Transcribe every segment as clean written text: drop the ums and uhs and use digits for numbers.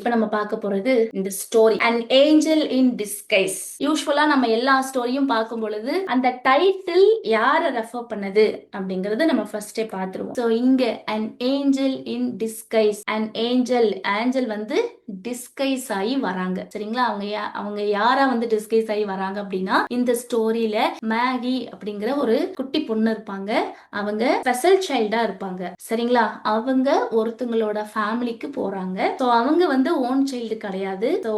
இப்ப நம்ம பார்க்க போறது இந்த story An Angel in Disguise. யூஸ்வலா நம்ம எல்லா ஸ்டோரியும் பார்க்கும் பொழுது அந்த டைட்டில் யார ரெஃபர் பண்ணது அப்படிங்கறது நம்ம ஃபர்ஸ்டே பார்த்துருவோம். சோ இங்க An Angel in Disguise. An Angel வந்து டிஸ்கைஸ் ஆகி வராங்க. சரிங்களா? அவங்க யாரா வந்து டிஸ்கைஸ் ஆகி வராங்க அப்படின்னா, இந்த ஸ்டோரியில மேகி அப்படிங்கிற ஒரு குட்டி பொண்ணு இருப்பாங்க. அவங்க ஸ்பெஷல் சைல்டா இருப்பாங்க. சரிங்களா? அவங்க ஒருத்தங்களோட ஃபேமிலிக்கு போறாங்க. சோ அவங்க வந்து ஓன் சைல்டு கிடையாது. சோ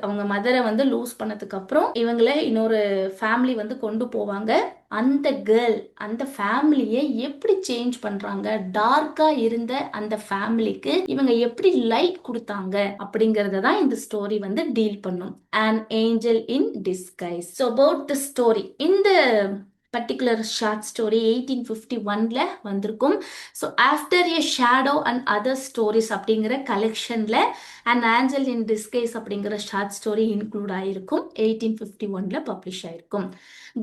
அவங்க மதரை வந்து லூஸ் பண்ணதுக்கு அப்புறம் இவங்களை இன்னொரு ஃபேமிலி வந்து கொண்டு போவாங்க. அந்த கேர்ள் அந்த ஃபேமிலியை எப்படி சேஞ்ச் பண்றாங்க, டார்க்கா இருந்த அந்த ஃபேமிலிக்கு இவங்க எப்படி லைட் கொடுத்தாங்க அப்படிங்கறத தான் இந்த ஸ்டோரி வந்து டீல் பண்ணும். An Angel in Disguise. So about the story, இந்த பர்டிகுலர் ஷார்ட் ஸ்டோரி 1851ல வந்திருக்கும். So after a shadow and other stories அப்படிங்கிற கலெக்ஷன்ல அண்ட் ஆஞ்சல் இன் டிஸ்கைஸ் அப்படிங்கிற ஷார்ட் ஸ்டோரி இன்க்ளூட் ஆயிருக்கும். 1851ல பப்ளிஷ் ஆயிருக்கும்.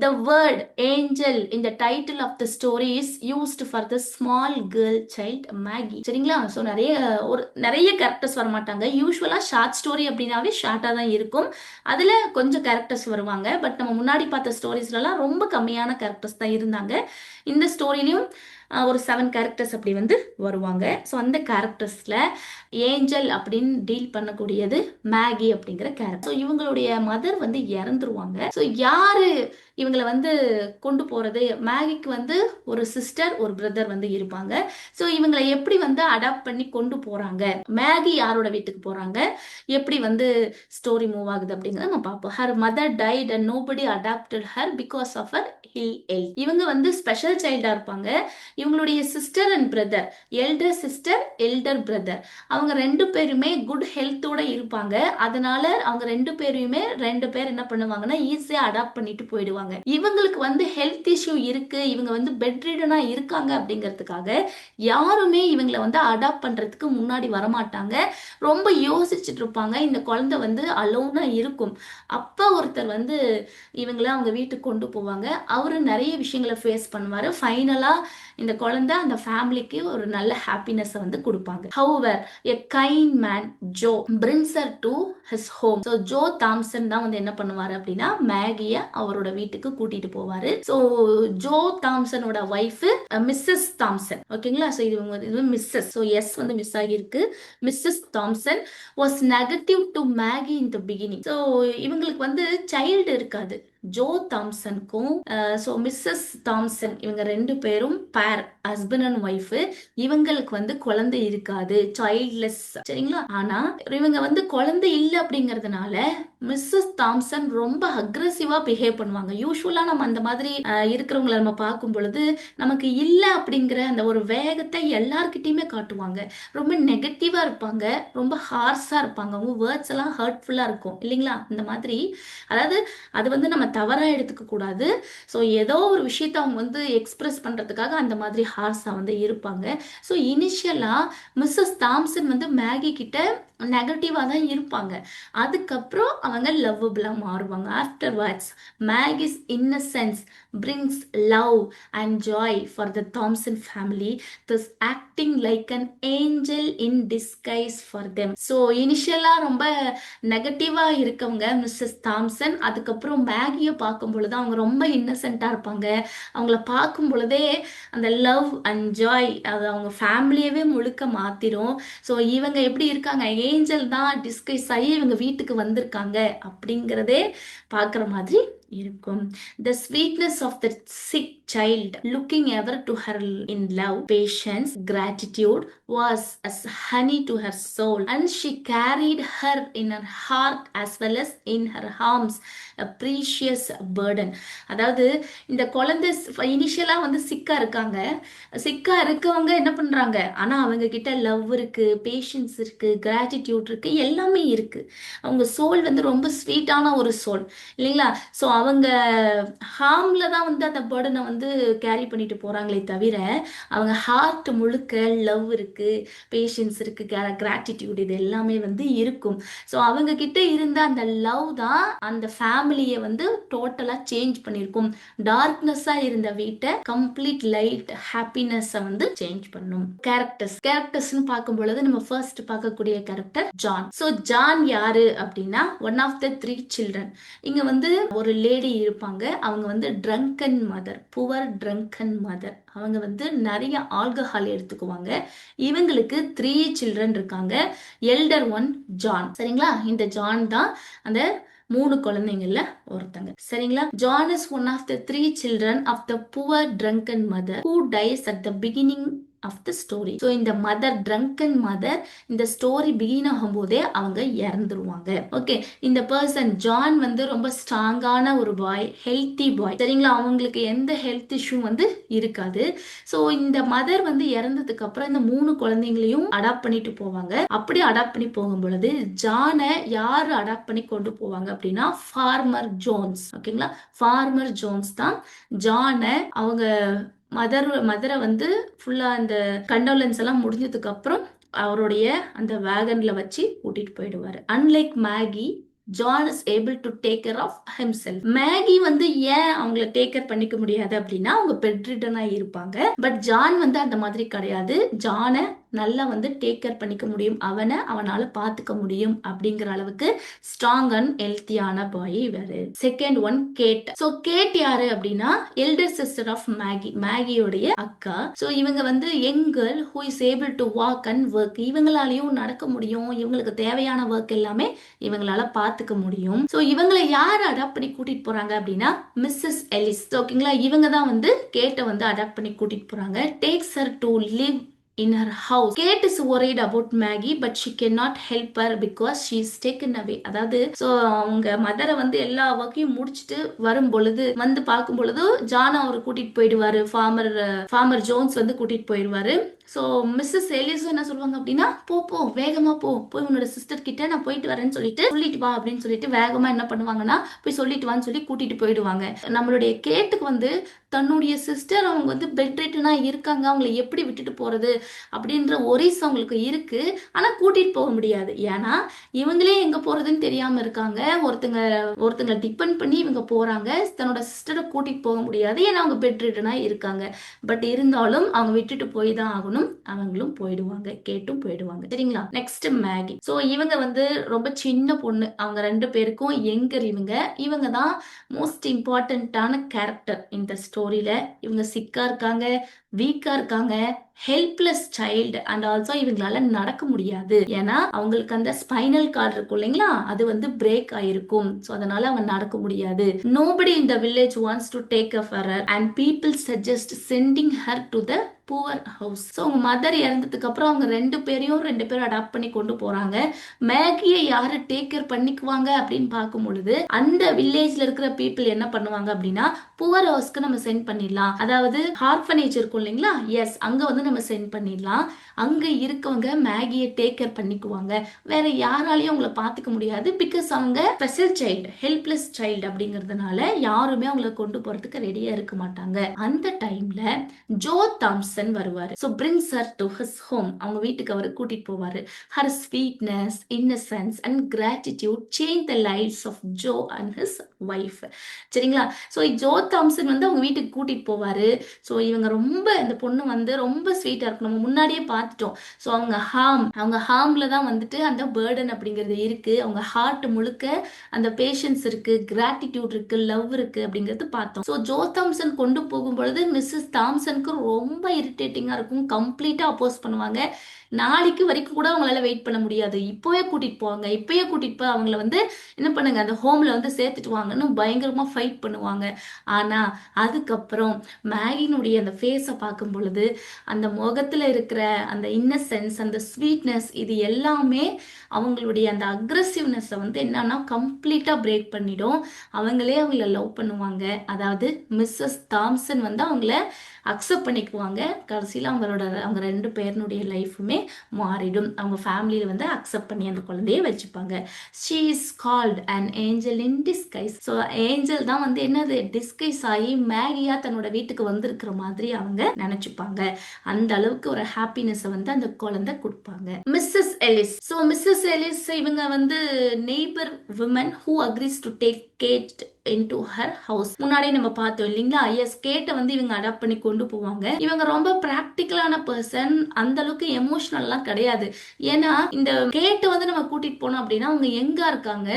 The word angel in the title of the story is used for the small girl child Maggie. சரிங்களா? So நிறைய characters வர மாட்டாங்க. யூஸ்வலா short story அப்படின்னாவே ஷார்ட்டா தான் இருக்கும். அதுல கொஞ்சம் கேரக்டர்ஸ் வருவாங்க. பட் நம்ம முன்னாடி பார்த்த ஸ்டோரிஸ்லாம் ரொம்ப கம்மியான கேரக்டர்ஸ் தான் இருந்தாங்க. இந்த ஸ்டோரிலையும் ஒரு 7 கேரக்டர்ஸ் அப்படி வந்து வருவாங்க. ஸோ அந்த கேரக்டர்ஸ்ல ஏஞ்சல் அப்படின்னு டீல் பண்ணக்கூடியது மேகி அப்படிங்கிற கேரக்டர். ஸோ இவங்களுடைய மதர் வந்து இறந்துருவாங்க. ஸோ யாரு இவங்களை வந்து கொண்டு போறது? மேகிக்கு வந்து ஒரு சிஸ்டர் ஒரு பிரதர் வந்து இருப்பாங்க. ஸோ இவங்களை எப்படி வந்து அடாப்ட் பண்ணி கொண்டு போறாங்க, மேகி யாரோட வீட்டுக்கு போறாங்க, எப்படி வந்து ஸ்டோரி மூவ் ஆகுது அப்படிங்கிறத நம்ம பார்ப்போம். Her mother died and nobody adopted her because of her health. இவங்க வந்து ஸ்பெஷல் சைல்டா இருப்பாங்க. இவங்களுடைய sister and brother, elder sister elder brother, அவங்க 2 பேருமே குட் ஹெல்த்தோட இருப்பாங்க. அதனால அவங்க 2 பேரையுமே 2 பேர் என்ன பண்ணுவாங்கன்னா ஈஸியா அடாப்ட் பண்ணிட்டு போயிடுவாங்க. இவங்களுக்கு வந்து ஹெல்த் இஷ்யூ இருக்கு, இவங்க வந்து பெட் ரிடனா இருக்காங்க அப்படிங்கிறதுக்காக யாருமே இவங்களை வந்து அடாப்ட் பண்றதுக்கு முன்னாடி வரமாட்டாங்க. ரொம்ப யோசிச்சுட்டு இருப்பாங்க. இந்த குழந்தை வந்து அலோனா இருக்கும். அப்ப ஒருத்தர் வந்து இவங்கள அவங்க வீட்டுக்கு கொண்டு போவாங்க. அவரு நிறைய விஷயங்களை ஃபேஸ் பண்ணுவாரு. ஃபைனலா இந்த குழந்தை அந்த ஃபேமிலிக்கு ஒரு நல்ல ஹாப்பினஸ் வந்து கொடுப்பாங்க. However, a kind man Joe brings her to his home. So Joe Thompson தான் வந்து என்ன பண்ணுவாரு அப்படின்னா மேகிய அவரோட வீட்டுக்கு கூட்டிட்டு போவாரு. ஸோ ஜோ தாம்சனோட ஒய்ஃப் மிஸ்ஸஸ் தாம்சன். ஓகேங்களா? ஸோ இது மிஸ்ஸஸ். ஸோ எஸ் வந்து மிஸ் ஆகியிருக்கு. Mrs Thompson was negative to Maggie in the beginning. So இவங்களுக்கு வந்து சைல்டு இருக்காது. ஜோ தாம்சனுக்கும் ஸோ மிஸ்ஸஸ் தாம்சன் இவங்க 2 பேரும் பேர், ஹஸ்பண்ட் அண்ட் ஒய்ஃப். இவங்களுக்கு வந்து குழந்தை இருக்காது, சைல்ட்லெஸ். சரிங்களா? ஆனா இவங்க வந்து குழந்தை இல்லை அப்படிங்கறதுனால மிஸ்ஸஸ் தாம்சன் ரொம்ப அக்ரெசிவா பிஹேவ் பண்ணுவாங்க. யூஸ்வலா நம்ம அந்த மாதிரி இருக்கிறவங்களை நம்ம பார்க்கும் பொழுது நமக்கு இல்லை அப்படிங்கிற அந்த ஒரு வேகத்தை எல்லார்கிட்டயுமே காட்டுவாங்க. ரொம்ப நெகட்டிவா இருப்பாங்க, ரொம்ப ஹார்ஸா இருப்பாங்க. அவங்க வேர்ட்ஸ் எல்லாம் ஹர்ட்ஃபுல்லா இருக்கும் இல்லைங்களா? இந்த மாதிரி, அதாவது அது வந்து நம்ம தவறா எடுத்துக்க கூடாது. ஸோ ஏதோ ஒரு விஷயத்த அவங்க வந்து எக்ஸ்பிரஸ் பண்றதுக்காக அந்த மாதிரி ஹார்ஸா வந்து இருப்பாங்க. ஸோ இனிஷியலா மிஸ்ஸஸ் தாம்சன் வந்து மேகி கிட்ட நெகட்டிவா தான் இருப்பாங்க. அதுக்கப்புறம் அவங்க லவ்வபிளா மாறுவாங்க. Afterwards Maggie's innocence brings love and joy for the Thompson family, thus acting like an angel in disguise for them. So இனிஷியலா ரொம்ப நெகட்டிவா இருக்கவங்க மிஸ்ஸஸ் தாம்சன். அதுக்கப்புறம் மேகியை பார்க்கும் பொழுது அவங்க ரொம்ப இன்னசென்ட்டா இருப்பாங்க. அவங்கள பார்க்கும் பொழுதே அந்த லவ் அண்ட் ஜாய் அது அவங்க ஃபேமிலியவே முழுக்க மாத்திரும். ஸோ இவங்க எப்படி இருக்காங்க, ஏஞ்சல் தான் டிஸ்கைஸ் ஆகி இவங்க வீட்டுக்கு வந்திருக்காங்க அப்படிங்கிறதே பார்க்குற மாதிரி இருக்கும். The sweetness of the sick child looking ever to her in love, patience, gratitude was as honey to her soul, and she carried her in her heart as well as in her arms, a precious burden. அதாவது இந்த குழந்தை இனிஷியலா வந்து சிக்கா இருக்காங்க. சிக்கா இருக்கவங்க என்ன பண்றாங்க, ஆனா அவங்க கிட்ட லவ் இருக்கு, பேஷன்ஸ் இருக்கு, கிராட்டிடியூட் இருக்கு, எல்லாமே இருக்கு. அவங்க சோல் வந்து ரொம்ப ஸ்வீட்டான ஒரு சோல் இல்லைங்களா? ஸோ அவங்க ஹார்ம்ல தான் வந்து அந்த பேர்டனை வந்து கேரி பண்ணிட்டு போறாங்களே தவிர அவங்க ஹார்ட் முழுக்க லவ் இருக்கு, பேஷன்ஸ் இருக்கு, கிராட்டிடியூட் இது எல்லாமே வந்து இருக்கும். ஸோ அவங்க கிட்ட இருந்த அந்த லவ் தான் அந்த ஃபேமிலியை வந்து டோட்டலா சேஞ்ச் பண்ணியிருக்கும். டார்க்னஸா இருந்த வீட்டை கம்ப்ளீட் லைட் ஹாப்பினஸை வந்து சேஞ்ச் பண்ணும். கேரக்டர்ஸ்னு பார்க்கும் பொழுது நம்ம ஃபர்ஸ்ட் பார்க்கக்கூடிய கேரக்டர் ஜான். ஸோ ஜான் யாரு அப்படின்னா ஒன் ஆஃப் த 3 சில்ட்ரன். இங்க வந்து ஒரு லேடி இருப்பாங்க, அவங்க வந்து drunken mother, poor drunken mother. அவங்க வந்து நிறைய ஆல்கஹால் எடுத்துக்குவாங்க. இவங்களுக்கு 3 சில்ட்ரன் இருக்காங்க. Elder one John. சரிங்களா, இந்த ஜான் தான் அந்த 3 குழந்தைங்கள்ல ஒருத்தங்க. சரிங்களா, John is one of the 3 children of the poor drunken mother who dies at the beginning of the story. So இந்த மதர், ட்ரங்கன் மதர், இந்த ஸ்டோரி பிகின் ஆகும் போதே அவங்க இறந்துருவாங்க. ஓகே, இந்த பர்சன் ஜான் வந்து ரொம்ப ஸ்ட்ராங்கான ஒரு பாய், ஹெல்த்தி பாய். சரிங்களா, அவங்களுக்கு எந்த ஹெல்த் இஷ்யூ வந்து இருக்காது. ஸோ இந்த மதர் வந்து இறந்ததுக்கு அப்புறம் இந்த 3 குழந்தைங்களையும் அடாப்ட் பண்ணிட்டு போவாங்க. அப்படி அடாப்ட் பண்ணி போகும் பொழுது ஜானை யாரு அடாப்ட் பண்ணி கொண்டு போவாங்க அப்படின்னா ஃபார்மர் ஜோன்ஸ். ஓகேங்களா, ஃபார்மர் ஜோன்ஸ் தான் ஜானை அவங்க மதரை வந்து ஃபுல்லா அந்த கண்டோலன்ஸ் எல்லாம் முடிஞ்சதுக்கு அப்புறம் அவருடைய அந்த வேகன்ல வச்சு கூட்டிட்டு போயிடுவாரு. Unlike Maggie, John is able to take care of himself. Maggie வந்து ஏன் அவங்கள டேக் கேர் பண்ணிக்க முடியாது அப்படின்னா அவங்க பெட்ரிடனா இருப்பாங்க. பட் ஜான் வந்து அந்த மாதிரி கிடையாது. ஜானை நல்லா வந்து டேக் கேர் பண்ணிக்க முடியும், அவனால பாத்துக்க முடியும் அப்படிங்கிற அளவுக்கு ஸ்ட்ராங் அண்ட் ஹெல்த்தியான பாய் வேறு. Second one Kate. So Kate யாரு அப்படின்னா எல்டர் சிஸ்டர் ஆஃப் மேகி, மேகியோடைய அக்கா. ஸோ இவங்க வந்து young girl who is able to walk and work. இவங்களாலையும் நடக்க முடியும், இவங்களுக்கு தேவையான ஒர்க் எல்லாமே இவங்களால பார்த்துக்க முடியும். ஸோ இவங்களை யார் அடாப்ட் பண்ணி கூட்டிட்டு போறாங்க அப்படின்னா மிஸ்ஸஸ் எலிஸ். ஓகேங்களா, இவங்க தான் வந்து கேட்டை வந்து அடாப்ட் பண்ணி கூட்டிட்டு போறாங்க. Takes her to live in her house. Kate is worried about Maggie but she cannot help her because she is taken away. அதாவது சோ அவங்க மதரை வந்து எல்லா ஒர்க்கையும் முடிச்சுட்டு வரும் பொழுது வந்து பார்க்கும் பொழுது ஜான் அவர் கூட்டிட்டு போயிடுவாரு, ஃபார்மர் ஜோன்ஸ் வந்து கூட்டிட்டு போயிடுவாரு. ஸோ மிஸ்ஸஸ் எலிஸ் என்ன சொல்லுவாங்க அப்படின்னா போ வேகமா போய் உன்னோட சிஸ்டர் கிட்ட நான் போயிட்டு வரேன்னு சொல்லிட்டு வா அப்படின்னு சொல்லிட்டு வேகமா என்ன பண்ணுவாங்கன்னா போய் சொல்லிட்டு வான்னு சொல்லி கூட்டிட்டு போயிடுவாங்க. நம்மளுடைய கேட்டுக்கு வந்து தன்னுடைய சிஸ்டர் அவங்க வந்து பெட் ரிட்டனா இருக்காங்க, அவங்களை எப்படி விட்டுட்டு போறது அப்படின்ற ஒரிஸ் அவங்களுக்கு இருக்கு. ஆனா கூட்டிட்டு போக முடியாது, ஏன்னா இவங்களே எங்க போறதுன்னு தெரியாம இருக்காங்க. ஒருத்தங்களை டிபெண்ட் பண்ணி இவங்க போறாங்க. தன்னோட சிஸ்டரை கூட்டிட்டு போக முடியாது, ஏன்னா அவங்க பெட் ரிட்டனா இருக்காங்க. பட் இருந்தாலும் அவங்க விட்டுட்டு போய் தான் ஆகணும். அவங்களும் போயிடுவாங்க, கேட்டும் போயிடுவாங்க. சரிங்களா, நெக்ஸ்ட் மேகி. சோ இவங்க வந்து ரொம்ப சின்ன பொண்ணு, அவங்க 2 பேருக்கும் எங்கர். இவங்க தான் மோஸ்ட் இம்பார்ட்டன்டான கேரக்டர் இந்த ஸ்டோரியில. இவங்க சிக்கா இருக்காங்க, வீக்கா இருக்காங்க, ஹெல்ப்லெஸ் சைல்டு. அண்ட் ஆல்சோ இவங்களால நடக்க முடியாது, ஏன்னா அவங்களுக்கு அந்த ஸ்பைனல் கார்டு இருக்கும் இல்லைங்களா, அது வந்து பிரேக் ஆயிருக்கும். ஸோ அதனால அவங்க நடக்க முடியாது. Nobody in the village wants to take care of her and people suggest sending her to the poor house. So அவங்க மதர் இறந்ததுக்கு அப்புறம் அவங்க 2 பேரும் அடாப்ட் பண்ணி கொண்டு போறாங்க. மேகியை யாரு டேக் கேர் பண்ணிக்குவாங்க அப்படின்னு பார்க்கும் பொழுது அந்த வில்லேஜ்ல இருக்கிற பீப்புள் என்ன பண்ணுவாங்க அப்படின்னா புவர் ஹவுஸ்க்கு நம்ம சென்ட் பண்ணிடலாம். அதாவது ஹார்ஃபனேஜ் இருக்கும் இல்லைங்களா, எஸ், அங்க வந்து நம்ம சென்ட் பண்ணிடலாம். அங்க இருக்கவங்க மேகியை டேக் கேர் பண்ணிக்குவாங்க. வேற யாராலையும் அவங்கள பாத்துக்க முடியாது, பிகாஸ் அவங்க ஸ்பெஷல் சைல்டு, ஹெல்ப்லெஸ் சைல்டு அப்படிங்கறதுனால யாருமே அவங்கள கொண்டு போறதுக்கு ரெடியா இருக்க மாட்டாங்க. அந்த டைம்ல ஜோ தாம்சன் வருவாரு. So brings her to his home. அவங்க வீட்டுக்கு அவர் கூட்டிட்டு போவாரு. Her sweetness, innocence and gratitude change the lives of Joe and his wife. சரிங்களா, ஸோ ஜோ தாம்சன் வந்து அவங்க வீட்டுக்கு கூட்டிட்டு போவாரு. ஸோ இவங்க ரொம்ப, இந்த பொண்ணு வந்து ரொம்ப ஸ்வீட்டா இருக்கும், நம்ம முன்னாடியே பார்த்துட்டோம். ஸோ அவங்க ஹார்ம்ல தான் வந்துட்டு அந்த பேர்டன் அப்படிங்கிறது இருக்கு. அவங்க ஹார்ட் முழுக்க அந்த பேஷன்ஸ் இருக்கு, கிராட்டிடியூட் இருக்கு, லவ் இருக்கு அப்படிங்கிறது பார்த்தோம். ஸோ ஜோ தாம்சன் கொண்டு போகும் பொழுது மிஸ்ஸஸ் தாம்சனுக்கு ரொம்ப இரிட்டேட்டிங்கா இருக்கும், கம்ப்ளீட்டா அப்போஸ் பண்ணுவாங்க. நாளைக்கு வரைக்கும் கூட அவங்களால வெயிட் பண்ண முடியாது, இப்பவே கூட்டிட்டு போவாங்க, இப்பயே கூட்டிட்டு போய் அவங்கள வந்து என்ன பண்ணுங்க அந்த ஹோம்ல வந்து சேர்த்துட்டு வாங்கன்னு பயங்கரமா ஃபைட் பண்ணுவாங்க. ஆனா அதுக்கப்புறம் மேகினுடைய அந்த ஃபேஸை பார்க்கும் பொழுது அந்த முகத்துல இருக்கிற அந்த இன்னசென்ஸ், அந்த ஸ்வீட்னஸ், இது எல்லாமே அவங்களுடைய அந்த அக்ரெசிவ்னஸை வந்து என்னன்னா கம்ப்ளீட்டா பிரேக் பண்ணிடும். அவங்களே அவங்கள லவ் பண்ணுவாங்க. அதாவது மிஸ்ஸஸ் தாம்சன் வந்து அவங்கள அக்செப்ட் பண்ணிக்குவாங்க. கடைசியில் அவங்க 2 பேருனுடைய லைஃபுமே மாறிடும். அவங்க ஃபேமிலியில வந்து அக்செப்ட் பண்ணி அந்த குழந்தைய வச்சுப்பாங்க. she is called an angel in disguise. So angel தான் வந்து என்னது டிஸ்கைஸ் ஆகி மேகியா தன்னோட வீட்டுக்கு வந்திருக்கிற மாதிரி அவங்க நினைச்சுப்பாங்க. அந்த அளவுக்கு ஒரு ஹாப்பினஸ் வந்து அந்த குழந்தை கொடுப்பாங்க. Mrs Ellis. So Mrs Ellis இவங்க வந்து neighbour women who agrees to take Kate into her house. முன்னாடி நம்ம பார்த்தோம் இல்லைங்களா? எஸ், கேட்டை வந்து இவங்க அடாப்ட் பண்ணி கொண்டு போவாங்க. இவங்க ரொம்ப பிராக்டிக்கலான பர்சன், அந்த அளவுக்கு எமோஷனல்லாம் கிடையாது. ஏன்னா இந்த கேட்டை வந்து நம்ம கூட்டிட்டு போனோம் அப்படின்னா அவங்க எங்க இருக்காங்க,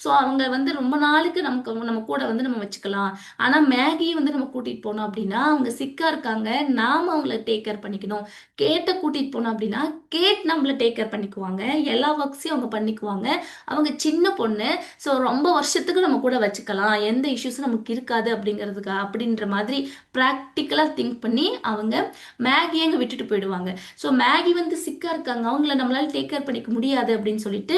ஸோ அவங்க வந்து ரொம்ப நாளுக்கு நம்ம கூட வந்து நம்ம வச்சுக்கலாம். ஆனா மேகியை வந்து நம்ம கூட்டிட்டு போனோம் அப்படின்னா அவங்க சிக்கா இருக்காங்க, நாம அவங்கள டேக் கேர் பண்ணிக்கணும். கேட்டை கூட்டிட்டு போனோம் அப்படின்னா கேட் நம்மள டேக் கேர் பண்ணிக்குவாங்க, எல்லா ஒர்க்ஸையும் அவங்க பண்ணிக்குவாங்க. அவங்க சின்ன பொண்ணு, ஸோ ரொம்ப வருஷத்துக்கு நம்ம கூட வச்சுக்கலாம், எந்த இஷ்யூஸும் நமக்கு இருக்காது அப்படிங்கிறதுக்கு அப்படின்ற மாதிரி ப்ராக்டிக்கலாக திங்க் பண்ணி அவங்க மேகியை அங்கே விட்டுட்டு போயிடுவாங்க. ஸோ மேகி வந்து சிக்கா இருக்காங்க, அவங்கள நம்மளால டேக் கேர் பண்ணிக்க முடியாது அப்படின்னு சொல்லிட்டு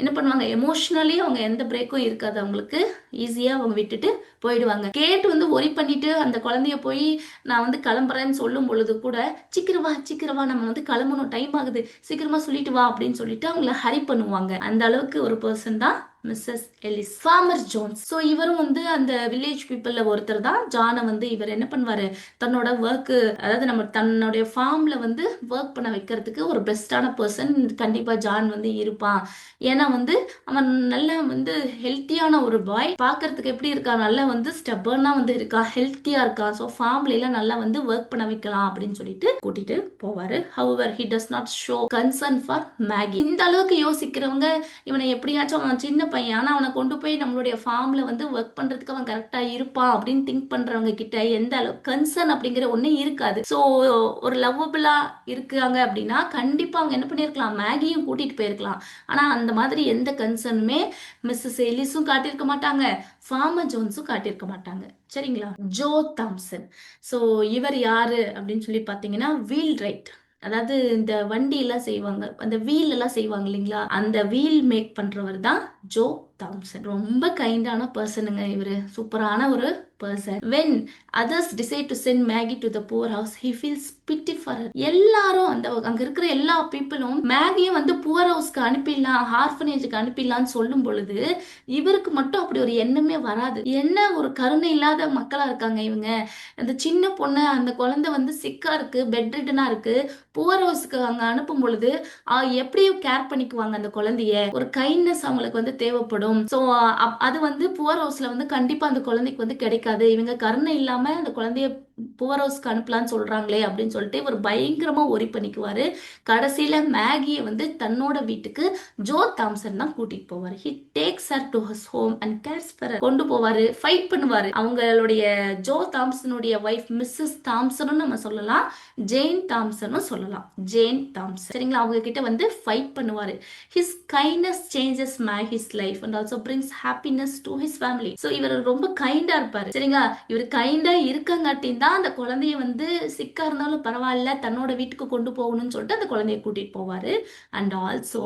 என்ன பண்ணுவாங்க, எமோஷனலி அவங்க எந்த பிரேக்கும் இருக்காது அவங்களுக்கு, ஈஸியாக அவங்க விட்டுட்டு போயிடுவாங்க. கேட்டு வந்து ஒரி பண்ணிட்டு அந்த குழந்தைய போய் நான் வந்து கிளம்புறேன்னு சொல்லும் பொழுது கூட சீக்கிரமா நம்ம வந்து கிளம்பணும், டைம் ஆகுது, சீக்கிரமா சொல்லிட்டு வா அப்படின்னு சொல்லிட்டு அவங்கள ஹரி பண்ணுவாங்க. அந்த அளவுக்கு ஒரு பர்சன் தான் Mrs Ellis. Farmer Jones. So இவரும் வந்து அந்த வில்லேஜ் பீப்புள்ல ஒருத்தர் தான். ஜானை வந்து இவர் என்ன பண்ணுவாரு, தன்னோட ஒர்க்கு, அதாவது நம்ம தன்னுடைய ஃபார்ம்ல வந்து ஒர்க் பண்ண வைக்கிறதுக்கு ஒரு பெஸ்டான பர்சன் கண்டிப்பா ஜான் வந்து இருப்பான். ஏன்னா வந்து அவன் நல்ல வந்து ஹெல்த்தியான ஒரு பாய், பார்க்கறதுக்கு எப்படி இருக்கான், நல்லா வந்து ஸ்டெபர்னா வந்து இருக்கான், ஹெல்த்தியா இருக்கான். ஸோ ஃபார்ம்ல எல்லாம் நல்லா வந்து ஒர்க் பண்ண வைக்கலாம் அப்படின்னு சொல்லிட்டு கூட்டிட்டு போவாரு. However he does not show concern for Maggi. இந்த அளவுக்கு யோசிக்கிறவங்க இவனை எப்படியாச்சும், அவன் சின்ன பையன் ஆனா அவனை கொண்டு போய் நம்மளுடைய ஃபார்ம்ல வந்து ஒர்க் பண்றதுக்கு அவன் கரெக்டா இருப்பான் அப்படின்னு திங்க் பண்றவங்க கிட்ட எந்த அளவு கன்சர்ன் அப்படிங்கிற ஒண்ணு இருக்காது. ஸோ ஒரு லவ்வபிளா இருக்காங்க அப்படின்னா கண்டிப்பா அவங்க என்ன பண்ணிருக்கலாம், மேகியும் கூட்டிட்டு போயிருக்கலாம். ஆனா அந்த மாதிரி எந்த கன்சர்னுமே மிஸ்ஸஸ் எலிஸும் காட்டியிருக்க மாட்டாங்க, ஃபார்மர் ஜோன்ஸும் காட்டியிருக்க மாட்டாங்க. சரிங்களா? Joe Thomson. ஸோ இவர் யாரு அப்படின்னு சொல்லி பார்த்தீங்கன்னா வீல் ரைட், அதாவது இந்த வண்டி எல்லாம் செய்வாங்க, அந்த வீல் எல்லாம் செய்வாங்க இல்லைங்களா, அந்த வீல் மேக் பண்றவர் தான் ஜோ தாம்சன். ரொம்ப கைண்டான பர்சனுங்க இவரு, சூப்பரான ஒரு person. when others decide to send Maggie to the poor house, he feels pity for her. எல்லாரும் அங்க இருக்கிற எல்லா பீப்புளும் மேகியை வந்து புவர் ஹவுஸ்க்கு அனுப்பிடலாம், ஆர்ஃபனேஜுக்கு அனுப்பிடலாம்னு சொல்லும் பொழுது இவருக்கு மட்டும் அப்படி ஒரு எண்ணமே வராது. என்ன ஒரு கருணை இல்லாத மக்களா இருக்காங்க இவங்க. அந்த சின்ன பொண்ணு, அந்த குழந்தை வந்து சிக்கா இருக்கு, பெட் ரிட்டனா இருக்கு, புவர் ஹவுஸ்க்கு அங்க அனுப்பும் பொழுது எப்படி கேர் பண்ணிக்குவாங்க அந்த குழந்தைய, ஒரு கைண்ட்னஸ் அவங்களுக்கு வந்து தேவைப்படும். ஸோ அது வந்து புவர் ஹவுஸ்ல வந்து கண்டிப்பா அந்த குழந்தைக்கு வந்து கிடைக்காது. இவங்க கருணை இல்லாம அந்த குழந்தைய புவர் ஹவுஸ்க்கு அனுப்பலான்னு சொல்றாங்களே அப்படின்னு சொல்லிட்டு இவர் பயங்கரமா ஒரி பண்ணிக்குவாரு. கடைசியில மேகியை வந்து தன்னோட வீட்டுக்கு ஜோ தாம்சன் தான் கூட்டிட்டு போவாரு. he takes her to his home and cares for her. கொண்டு போவாரு, ஃபைட் பண்ணுவாரு. அவங்களுடைய ஜோ தாம்சனுடைய வைஃப் மிஸ்ஸஸ் தாம்சனும் நம்ம சொல்லலாம், ஜேன் தாம்சனும் சொல்லலாம், ஜேன் தாம்சன். சரிங்களா? அவங்க கிட்ட வந்து ஃபைட் பண்ணுவாரு. his kindness changes Maggie's life and also brings happiness to his family. So இவர் ரொம்ப கைண்டா இருப்பாரு. சரிங்களா? இவர் கைண்டா இருக்கங்காட்டின் தான் அந்த குழந்தைய வந்து சிக்கா இருந்தாலும் பரவாயில்ல, தன்னோட வீட்டுக்கு கொண்டு போகணும்னு சொல்லிட்டு அந்த குழந்தைய கூட்டிட்டு போவாரு. அண்ட் ஆல்சோ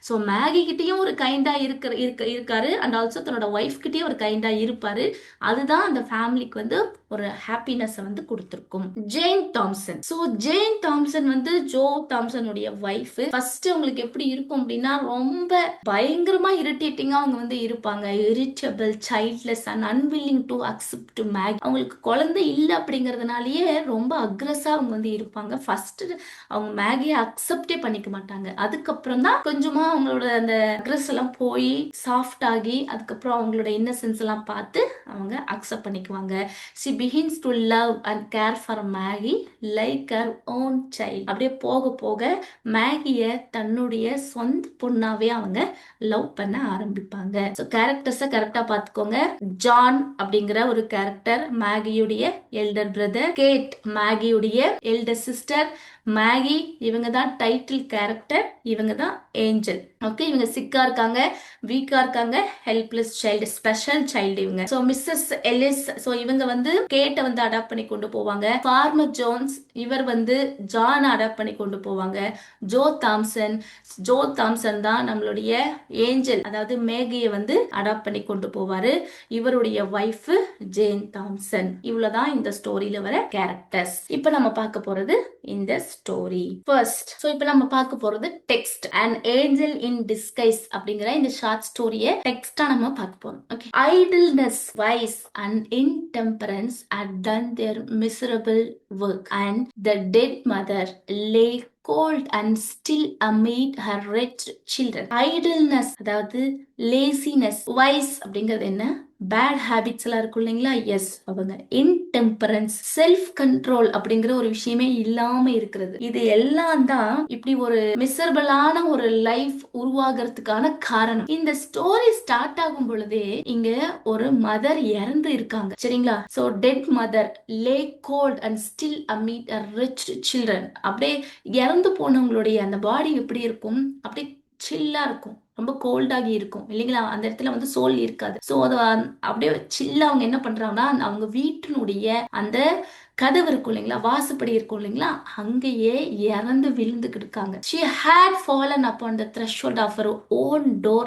ஸோ மேகி கிட்டயும் ஒரு கைண்டா இருக்காரு, அண்ட் ஆல்சோ தன்னோட ஒய்ஃப் கிட்டயும் ஒரு கைண்டா இருப்பாரு. அதுதான் அந்த ஃபேமிலிக்கு வந்து ஒரு ஹாப்பினஸ் வந்து கொடுத்திருக்கும். Jane Thompson. So Jane Thompson வந்து ஜோ தாம்சனுடைய ஒய்ஃப். ஃபர்ஸ்ட் அவங்களுக்கு எப்படி இருக்கும் அப்படின்னா ரொம்ப பயங்கரமா இரிட்டேட்டிங்கா அவங்க வந்து இருப்பாங்க. Irritable, childless and unwilling to accept to Maggi. அவங்களுக்கு குழந்தை இல்லை அப்படிங்கறதுனாலயே ரொம்ப அக்ரெசிவா அவங்க வந்து இருப்பாங்க. ஃபர்ஸ்ட் அவங்க மேகியை அக்செப்டே பண்ணிக்க மாட்டாங்க. அதுக்கப்புறம் தான் கொஞ்சமா அவங்களோட அந்த அக்ரெஸ் எல்லாம் போய் சாஃப்ட் ஆகி அதுக்கப்புறம் அவங்களோட இன்னசென்ஸ் எல்லாம் பார்த்து அவங்க அக்செப்ட் பண்ணிக்குவாங்க. she begins to love and care for Maggie like her own child. அப்படியே போக போக மேகிய தன்னுடைய சொந்த பொண்ணாவே அவங்க லவ் பண்ண ஆரம்பிப்பாங்க. ஸோ கேரக்டர்ஸை கரெக்டா பார்த்துக்கோங்க. ஜான் அப்படிங்கிற ஒரு கேரக்டர் மேகியுடைய எல்டர் பிரதர், கேட் மேகியுடைய எல்டர் சிஸ்டர், மேகி இவங்க தான் டைட்டில் கேரக்டர், இவங்க தான் ஏஞ்சல். ஓகே, இவங்க சிக்கா இருக்காங்க, வீக்கா இருக்காங்க, ஹெல்ப்லெஸ் சைல்டு, ஸ்பெஷல் சைல்டு இவங்க. ஸோ மிஸ்ஸஸ் எலிஸ், ஸோ இவங்க வந்து கேட்டை வந்து அடாப்ட் பண்ணி கொண்டு போவாங்க. ஃபார்மர் ஜோன்ஸ் இவர் வந்து ஜான் அடாப்ட் பண்ணி கொண்டு போவாங்க. ஜோ தாம்சன் தான் நம்மளுடைய ஏஞ்சல், அதாவது மேகியை வந்து அடாப்ட் பண்ணி கொண்டு போவாரு. இவருடைய ஒய்ஃப் ஜேன் தாம்சன். இவ்வளவுதான் இந்த ஸ்டோரியில வர கேரக்டர்ஸ். இப்ப நம்ம பார்க்க போறது இந்த ஸ்டோரி ஃபர்ஸ்ட். ஸோ இப்போ நம்ம பார்க்க போறது text and angel in disguise அப்படிங்கிற இந்த ஷார்ட் ஸ்டோரியை டெக்ஸ்டா நம்ம பார்க்க போறோம். Okay. Idleness, vice and intemperance had done their miserable work, and the dead mother lay cold and still amid her wretched children. Idleness அதாவது லேசினஸ், வைஸ் அப்படிங்கிறது என்ன, பேட் ஹேபிட்ஸ் எல்லாம் இருக்கும் இல்லைங்களா, எஸ் அவங்க. இன்டெம்பரன்ஸ், செல்ஃப் கண்ட்ரோல் அப்படிங்கிற ஒரு விஷயமே இல்லாம இருக்கிறது. இது எல்லாம் தான் இப்படி ஒரு மிசரபிளான ஒரு லைஃப் உருவாகிறதுக்கான காரணம். இந்த ஸ்டோரி ஸ்டார்ட் ஆகும் பொழுதே இங்க ஒரு மதர் இறந்து இருக்காங்க, சரிங்களா. So dead mother lay cold and still amid a rich children. அப்படியே இறந்து போனவங்களுடைய அந்த பாடி எப்படி இருக்கும், அப்படியே சில்லா இருக்கும், ரொம்ப கோல்டாகி இருக்கும் இல்லைங்களா. அந்த இடத்துல வந்து சோல் இருக்காது. சோ அது அப்படியே சில்லா அவங்க என்ன பண்றாங்கன்னா, அவங்க வீட்டினுடைய அந்த கதவு இருக்கும் இல்லைங்களா, வாசப்படி இருக்கும் இல்லைங்களா, அங்கேயே இறந்து விழுந்துகிட்டு இருக்காங்க. She had fallen upon the threshold of her own door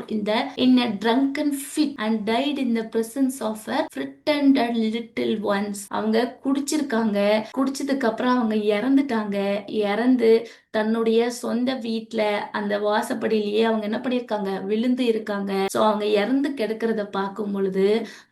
in a drunken fit and died in the presence of her frightened little ones. அவங்க குடிச்சிருக்காங்க, குடிச்சதுக்கு அப்புறம் அவங்க இறந்துட்டாங்க. இறந்து தன்னுடைய சொந்த வீட்டுல அந்த வாசப்படியிலேயே அவங்க என்ன பண்ணிருக்காங்க, விழுந்து இருக்காங்க. சோ அவங்க இறந்து கிடக்கிறத பார்க்கும் பொழுது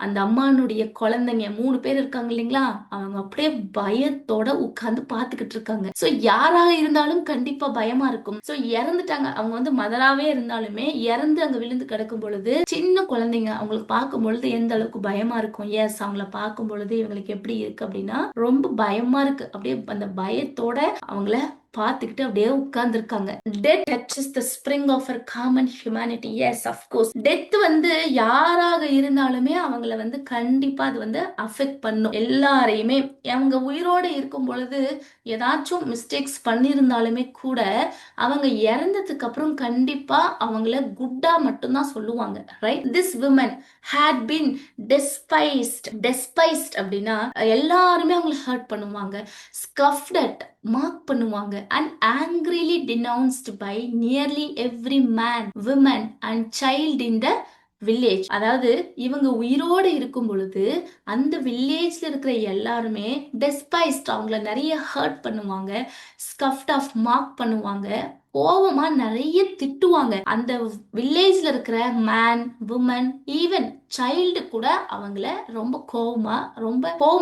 அந்த அம்மானுடைய குழந்தைங்க 3 பேர் இருக்காங்க இல்லைங்களா, அவங்க அப்படியே பயத்தோட உட்கார்ந்து பாத்துக்கிட்டு இருக்காங்க. சோ யாராக இருந்தாலும் கண்டிப்பா பயமா இருக்கும். சோ இறந்துட்டாங்க, அவங்க வந்து மதராவே இருந்தாலுமே இறந்து அங்க விழுந்து கிடக்கும் பொழுது சின்ன குழந்தைங்க அவங்களுக்கு பார்க்கும் பொழுது எந்த அளவுக்கு பயமா இருக்கும். எஸ், அவங்கள பார்க்கும் பொழுது இவங்களுக்கு எப்படி இருக்கு அப்படின்னா ரொம்ப பயமா இருக்கு. அப்படியே அந்த பயத்தோட அவங்கள பார்த்துக்கிட்டு அப்படியே உட்கார்ந்து இருக்காங்க. Death touches the spring of our common humanity. Yes, of course. Death வந்து யாராக இருந்தாலுமே அவங்கள வந்து கண்டிப்பா அது வந்து அஃபெக்ட் பண்ணும் எல்லாரையுமே. அவங்க உயிரோட இருக்கும் பொழுது ஏதாச்சும் மிஸ்டேக்ஸ் பண்ணியிருந்தாலுமே கூட அவங்க இறந்ததுக்கு அப்புறம் கண்டிப்பா அவங்கள குட்டா மட்டும்தான் சொல்லுவாங்க, right. This women had been despised அப்படின்னா எல்லாருமே அவங்களை ஹர்ட் பண்ணுவாங்க, scoffed at, மார்க் பண்ணுவாங்க, and angrily denounced by nearly every man, woman and child in the village. அதாவது இவங்க உயிரோடு இருக்கும் பொழுது அந்த வில்லேஜ்ல இருக்கிற எல்லாருமே டெஸ்பைஸ்ட், அவங்கள நிறைய ஹர்ட் பண்ணுவாங்க, ஸ்கஃப்ட் ஆஃப், மார்க் பண்ணுவாங்க, கோவமா நிறைய திட்டுவாங்க. அந்த வில்லேஜ்ல இருக்கிற மேன், உமன், ஈவன் சைல்டு கூட அவங்கள ரொம்ப கோவமா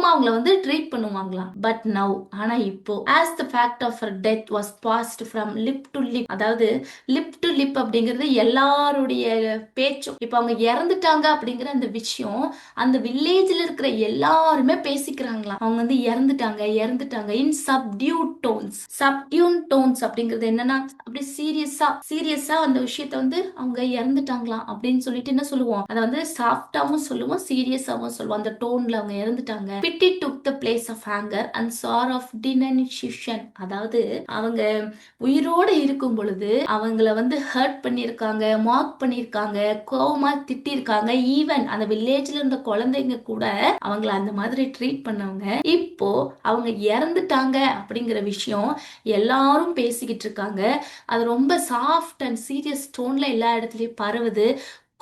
அவங்கள வந்து ட்ரீட் பண்ணுவாங்களாம். பட் நவ், ஆனா இப்போ, as the fact of her death was passed from lip to lip, அதாவது லிப் டு லிப் அப்படிங்கிறது எல்லாருடைய பேச்சும். இப்போ அவங்க இறந்துட்டாங்க அப்படிங்கிற அந்த விஷயம் அந்த வில்லேஜ்ல இருக்கிற எல்லாருமே பேசிக்கிறாங்களாம். அவங்க வந்து இறந்துட்டாங்க இன் சப்டியூட் டோன்ஸ் அப்படிங்கிறது என்னன்னா, அப்படி சீரியஸா அந்த விஷயத்த வந்து அவங்க இறந்துட்டாங்களாம் அப்படின்னு சொல்லிட்டு என்ன சொல்லுவோம், அதை வந்து சாஃப்டாவும் சொல்லுவோம், சீரியஸாவும் சொல்லுவோம். அந்த டோன்ல அவங்க இறந்துட்டாங்க. pity took the place of anger and sorrow of denunciation. அதாவது அவங்க உயிரோட இருக்கும் பொழுது அவங்கள வந்து ஹர்ட் பண்ணிருக்காங்க, மார்க் பண்ணிருக்காங்க, கோவமா திட்டிருக்காங்க. ஈவன் அந்த வில்லேஜ்ல இருந்த குழந்தைங்க கூட அவங்கள அந்த மாதிரி ட்ரீட் பண்ணவங்க இப்போ அவங்க இறந்துட்டாங்க அப்படிங்கிற விஷயம் எல்லாரும் பேசிக்கிட்டு இருக்காங்க. அது ரொம்ப சாஃப்ட் அண்ட் சீரியஸ் டோன்ல எல்லா இடத்துலயும் பரவுது.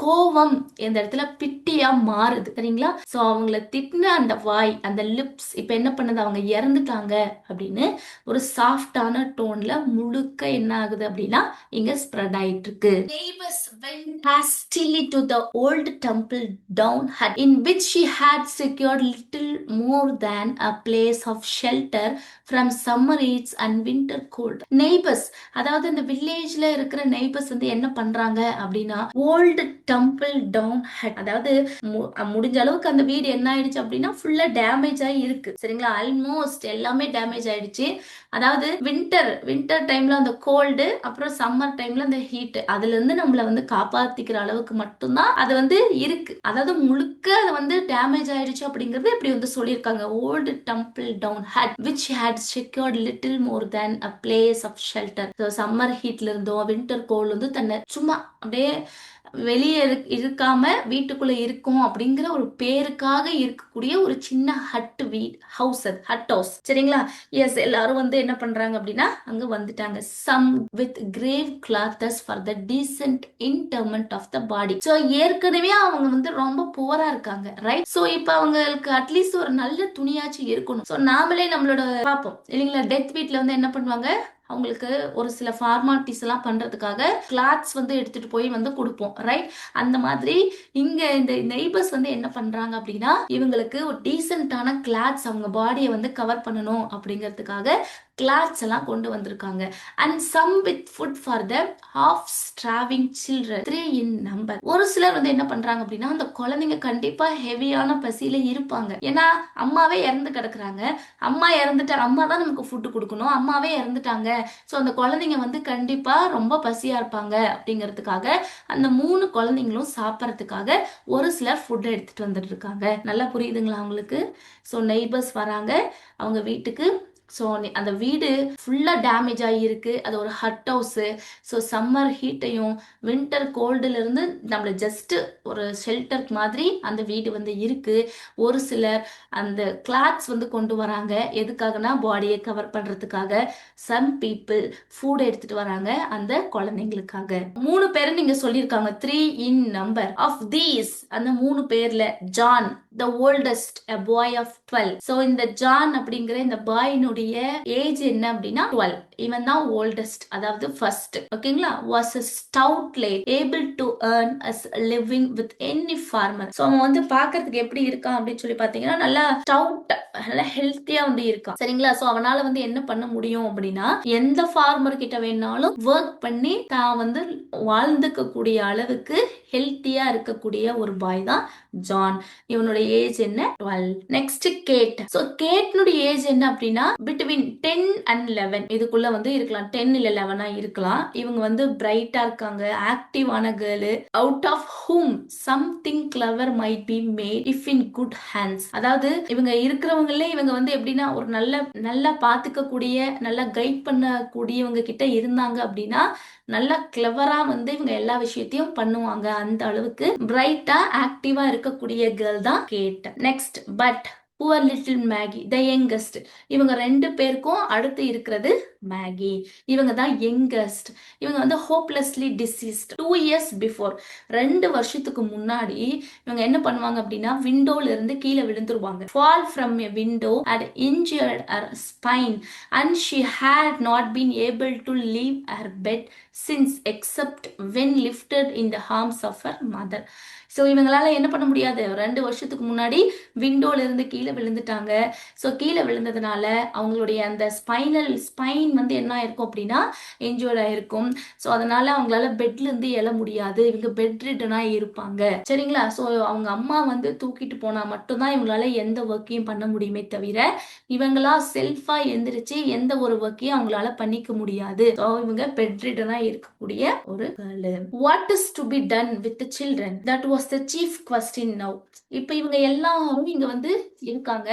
கோவம் இந்த இடத்துல பிட்டியா மாறுது, சரிங்களா. சோ அவங்கள திட்டின அந்த வாய், அந்த லிப்ஸ் இப்ப என்ன பண்ணுது, அவங்க இறந்துட்டாங்க அப்படின்னு ஒரு சாஃப்டான டோன்ல முழுக்க என்ன ஆகுது அப்படின்னா இங்க ஸ்ப்ரெட் ஆயிட்டு இருக்கு. Neighbors went hastily to the old temple down hut in which she had secured little more than a place of shelter from summer heats and winter cold. Neighbors, அதாவது இந்த வில்லேஜ்ல இருக்கிற நெய்பர்ஸ் வந்து என்ன பண்றாங்க அப்படின்னா, ஓல்டு டெம்பிள் டவுன் ஹட், அதாவது முடிஞ்ச அளவுக்கு அந்த வீடு என்ன ஆயிடுச்சு அப்படின்னா ஃபுல்லா டேமேஜ் ஆகி இருக்கு, சரிங்களா. ஆல்மோஸ்ட் எல்லாமே டேமேஜ் ஆயிடுச்சு. அதாவது வின்டர் டைம்ல அந்த கோல்டு, அப்புறம் சம்மர் டைம்ல அந்த ஹீட், அதுல இருந்து நம்மள வந்து காப்பாத்திக்கிற அளவுக்கு மட்டும்தான் அது வந்து இருக்கு. அதாவது முழுக்க அது வந்து டேமேஜ் ஆயிடுச்சு அப்படிங்கறது இப்படி வந்து சொல்லியிருக்காங்க. Old tumble down hut which had secured little more than a place of shelter. Summer ஹீட்ல இருந்தோ வின்டர் கோல்டு வந்து தன்னை சும்மா அப்படியே வெளியே இருக்காம வீட்டுக்குள்ள இருக்கும் அப்படிங்கிற ஒரு பேருக்காக இருக்கக்கூடிய ஒரு சின்ன ஹட் ஹவுஸ், அது ஹட் ஹவுஸ், சரிங்களா. எஸ், எல்லாரும் வந்து என்ன பண்றாங்க அப்படின்னா அங்க வந்துட்டாங்க. Some with grave clothes for the decent interment of the body. So ஏற்கனவே அவங்க வந்து ரொம்ப புவரா இருக்காங்க, ரைட். சோ இப்ப அவங்களுக்கு அட்லீஸ்ட் ஒரு நல்ல துணியாச்சும் இருக்கணும். சோ நாமளே நம்மளோட பாப்போம் இல்லைங்களா, டெத் வீட்ல வந்து என்ன பண்ணுவாங்க, அவங்களுக்கு ஒரு சில ஃபார்மாலிட்டிஸ் எல்லாம் பண்றதுக்காக கிளாத்ஸ் வந்து எடுத்துட்டு போய் வந்து கொடுப்போம், ரைட்? அந்த மாதிரி இங்க இந்த நெய்பர்ஸ் வந்து என்ன பண்றாங்க அப்படின்னா, இவங்களுக்கு ஒரு டீசென்டான கிளாத்ஸ் அவங்க பாடியை வந்து கவர் பண்ணணும் அப்படிங்கிறதுக்காக கிளாத்ஸ் எல்லாம் கொண்டு வந்திருக்காங்க. And some with food for the half starving children 3 in number. ஒரு சிலர் வந்து என்ன பண்றாங்க அப்படின்னா, அந்த குழந்தைங்க கண்டிப்பா ஹெவியான பசியில இருப்பாங்க. ஏன்னா அம்மாவே இறந்து கிடக்குறாங்க, அம்மா இறந்துட்டு அம்மா தான் நமக்கு ஃபுட்டு கொடுக்கணும், அம்மாவே இறந்துட்டாங்க. ஸோ அந்த குழந்தைங்க வந்து கண்டிப்பா ரொம்ப பசியா இருப்பாங்க அப்படிங்கிறதுக்காக அந்த 3 குழந்தைங்களும் சாப்பிட்றதுக்காக ஒரு சிலர் ஃபுட் எடுத்துட்டு வந்துட்டு இருக்காங்க. நல்லா புரியுதுங்களா உங்களுக்கு? ஸோ நெய்பர்ஸ் வராங்க அவங்க வீட்டுக்கு. ஸோ அந்த வீடு ஃபுல்லாக டேமேஜ் ஆகியிருக்கு. அது ஒரு ஹட் ஹவுஸு. ஸோ சம்மர் ஹீட்டையும் வின்டர் கோல்டுலேருந்து நம்மளை ஜஸ்ட்டு ஒரு ஷெல்டர் மாதிரி அந்த வீடு வந்து இருக்குது. ஒரு சிலர் அந்த கிளாத்ஸ் வந்து கொண்டு வராங்க. எதுக்காகனா பாடியை கவர் பண்ணுறதுக்காக. சம் பீப்புள் ஃபுட் எடுத்துகிட்டு வராங்க அந்த குழந்தைங்களுக்காக. 3 பேரை நீங்கள் சொல்லியிருக்காங்க, 3 இன் நம்பர். ஆஃப் தீஸ் அந்த 3 பேரில் John the oldest, a boy of 12. So இந்த ஜான் அப்படிங்கிற இந்த பாயினுடைய ஏஜ் என்ன அப்படின்னா 12. இவன் தான் ஓல்டஸ்ட், அதாவது ஃபர்ஸ்ட். ஓகேங்களா? was a stout lad able to earn as a living with any farmer. So அவன் வந்து பார்க்கறதுக்கு எப்படி இருக்கான் அப்படின்னு சொல்லி பார்த்தீங்கன்னா, நல்லா ஸ்டவுட், நல்லா ஹெல்த்தியா வந்து இருக்கான். சரிங்களா? ஸோ அவனால வந்து என்ன பண்ண முடியும் அப்படின்னா, எந்த ஃபார்மர் கிட்ட வேணாலும் ஒர்க் பண்ணி தான் வந்து வாழ்ந்துக்க கூடிய அளவுக்கு ஹெல்த்தியா இருக்கக்கூடிய ஒரு பாய் தான் ஜான். இவனுடைய ஏஜ் என்ன? 12. Next Kate. சோ கேட்னுடைய ஏஜ் என்ன அப்படின்னா பிட்வீன் 10 and 11 இதுக்குள்ள வந்து இருக்கலாம். 10 இல்ல 11 இருக்கலாம். இவங்க வந்து பிரைட்டா இருக்காங்க, ஆக்டிவான girl. Out of whom something clever might be made if in good hands. அதாவது இவங்க இருக்கிறவங்களே இவங்க வந்து எப்படின்னா ஒரு நல்லா பாத்துக்க கூடிய, நல்லா கைட் பண்ண கூடியவங்க கிட்ட இருந்தாங்க அப்படின்னா நல்லா கிளவரா வந்து இவங்க எல்லா விஷயத்தையும் பண்ணுவாங்க. அந்த அளவுக்கு பிரைட்டா ஆக்டிவா இருக்கக்கூடிய கேர்ள் தான் Kate. Next but poor little Maggie the youngest. இவங்க 2 பேருக்கும் அடுத்து இருக்கிறது மேகி. இவங்க தான் யங்கஸ்ட். இவங்க வந்து ஹோப்லெஸ்லி டிசீஸ்ட் 2 years பிஃபோர். 2 வருஷத்துக்கு முன்னாடி இவங்க என்ன பண்ணுவாங்க அப்படின்னா விண்டோல இருந்து கீழே விழுந்துருவாங்க. Fall from a window and injured her spine and she had not been able to leave her bed since except when lifted in the arms of her mother. So இவங்களால என்ன பண்ண முடியாது, 2 வருஷத்துக்கு முன்னாடி விண்டோல இருந்து கீழே விழுந்துட்டாங்க. ஸோ கீழே விழுந்ததுனால அவங்களுடைய அந்த ஸ்பைன் வந்து என்ன ஆயிருக்கும் அப்படின்னா இன்ஜூர்ட் ஆயிருக்கும். ஸோ அதனால அவங்களால பெட்ல இருந்து எழ முடியாது. இவங்க பெட் ரிட்டனா இருப்பாங்க. சரிங்களா? ஸோ அவங்க அம்மா வந்து தூக்கிட்டு போனா மட்டும்தான் இவங்களால எந்த ஒர்க்கையும் பண்ண முடியுமே தவிர இவங்களா செல்ஃபா எந்திரிச்சு எந்த ஒரு ஒர்க்கையும் அவங்களால பண்ணிக்க முடியாது. ஸோ இவங்க பெட் ரிட்டனா இருக்கக்கூடிய ஒரு girl. What is to be done with the children? That was the chief question now. இப்ப இவங்க எல்லாரும் இங்க வந்து இருக்காங்க.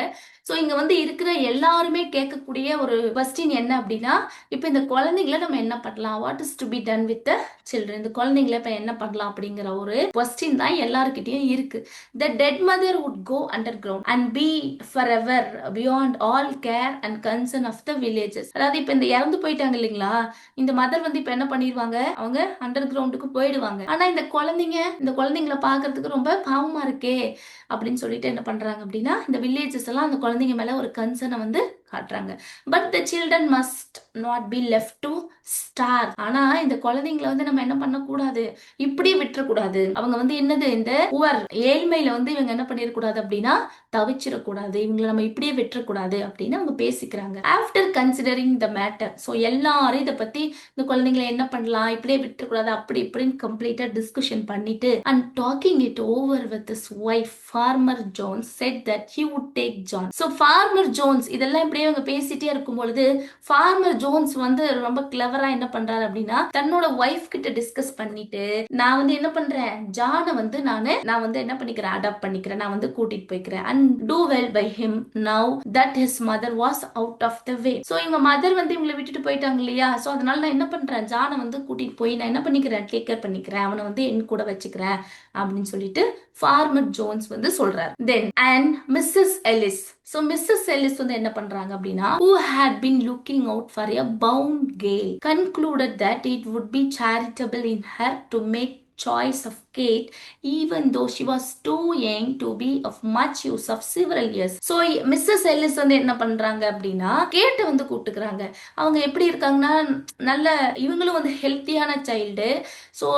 ஸோ இங்க வந்து இருக்கிற எல்லாருமே கேட்கக்கூடிய ஒரு கொஸ்டின் என்ன அப்படின்னா, இப்போ இந்த குழந்தைங்களை நம்ம என்ன பண்ணலாம்? What is to be done with the children? இந்த குழந்தைங்களை இப்ப என்ன பண்ணலாம் அப்படிங்கிற ஒரு கொஸ்டின் தான் எல்லாருக்கிட்டையும் இருக்கு. The dead mother would go underground and be forever beyond all care and concern of the villages. அதாவது இப்ப இந்த இறந்து போயிட்டாங்க இல்லைங்களா, இந்த மதர் வந்து இப்ப என்ன பண்ணிடுவாங்க, அவங்க அண்டர் கிரவுண்டுக்கு போயிடுவாங்க. ஆனா இந்த குழந்தைங்களை பார்க்கறதுக்கு ரொம்ப பாவமா இருக்கே அப்படின்னு சொல்லிட்டு என்ன பண்றாங்க அப்படின்னா இந்த வில்லேஜஸ் எல்லாம் அந்த குழந்தைங்க மேல ஒரு கன்சர்னை வந்து காட்டுறாங்க. But the children must not be left to star. ஆனா இந்த குழந்தைங்களை வந்து நம்ம என்ன பண்ணக்கூடாது, இப்படி விட்டுறக்கூடாது. அவங்க வந்து என்னது, இந்த புவர் ஏழ்மையில வந்து இவங்க என்ன பண்ணிடக்கூடாது அப்படின்னா தவிச்சிடக்கூடாது. இவங்களை நம்ம இப்படியே விட்டுறக்கூடாது அப்படின்னு அவங்க பேசிக்கிறாங்க. After considering the matter. So எல்லாரும் இதை பத்தி இந்த குழந்தைங்களை என்ன பண்ணலாம், இப்படியே விட்டுறக்கூடாது அப்படி இப்படின்னு கம்ப்ளீட்டா டிஸ்கஷன் பண்ணிட்டு and talking it over with his wife farmer Jones said that he would take John. So farmer Jones இதெல்லாம் இப்படியே அவங்க பேசிட்டே இருக்கும் பொழுது ஃபார்மர் ஜோன்ஸ் வந்து ரொம்ப கிளவரா என்ன பண்றாரு அப்படின்னா தன்னோட ஒய்ஃப் கிட்ட டிஸ்கஸ் பண்ணிட்டு நான் வந்து என்ன பண்றேன், ஜானை வந்து நான் வந்து என்ன பண்ணிக்கிறேன், அடாப்ட் பண்ணிக்கிறேன், நான் வந்து கூட்டிட்டு போய்க்கிறேன் and do well by him now that his mother was out of the way. So இவங்க மதர் வந்து இவங்களை விட்டுட்டு போயிட்டாங்க இல்லையா, ஸோ அதனால நான் என்ன பண்றேன், ஜானை வந்து கூட்டிட்டு போய் நான் என்ன பண்ணிக்கிறேன், டேக் கேர் பண்ணிக்கிறேன், அவனை வந்து என் கூட வச்சுக்கிறேன் அப்படின்னு சொல்லிட்டு ஃபார்மர் ஜோன்ஸ் வந்து சொல்றாரு. Then and Mrs Ellis. So Mrs. Ellis வந்து என்ன பண்றாங்க அப்படின்னா who had been looking out for a bound gale concluded that it would be charitable in her to make choice of Kate, even though she was too young to be of much use of several years. So Mrs Ellis வந்து என்ன பண்றாங்க அப்படின்னா கேட்டை வந்து கூப்பிட்டுக்கிறாங்க. அவங்க எப்படி இருக்காங்கன்னா நல்ல இவங்களும் வந்து ஹெல்த்தியான சைல்டு. ஸோ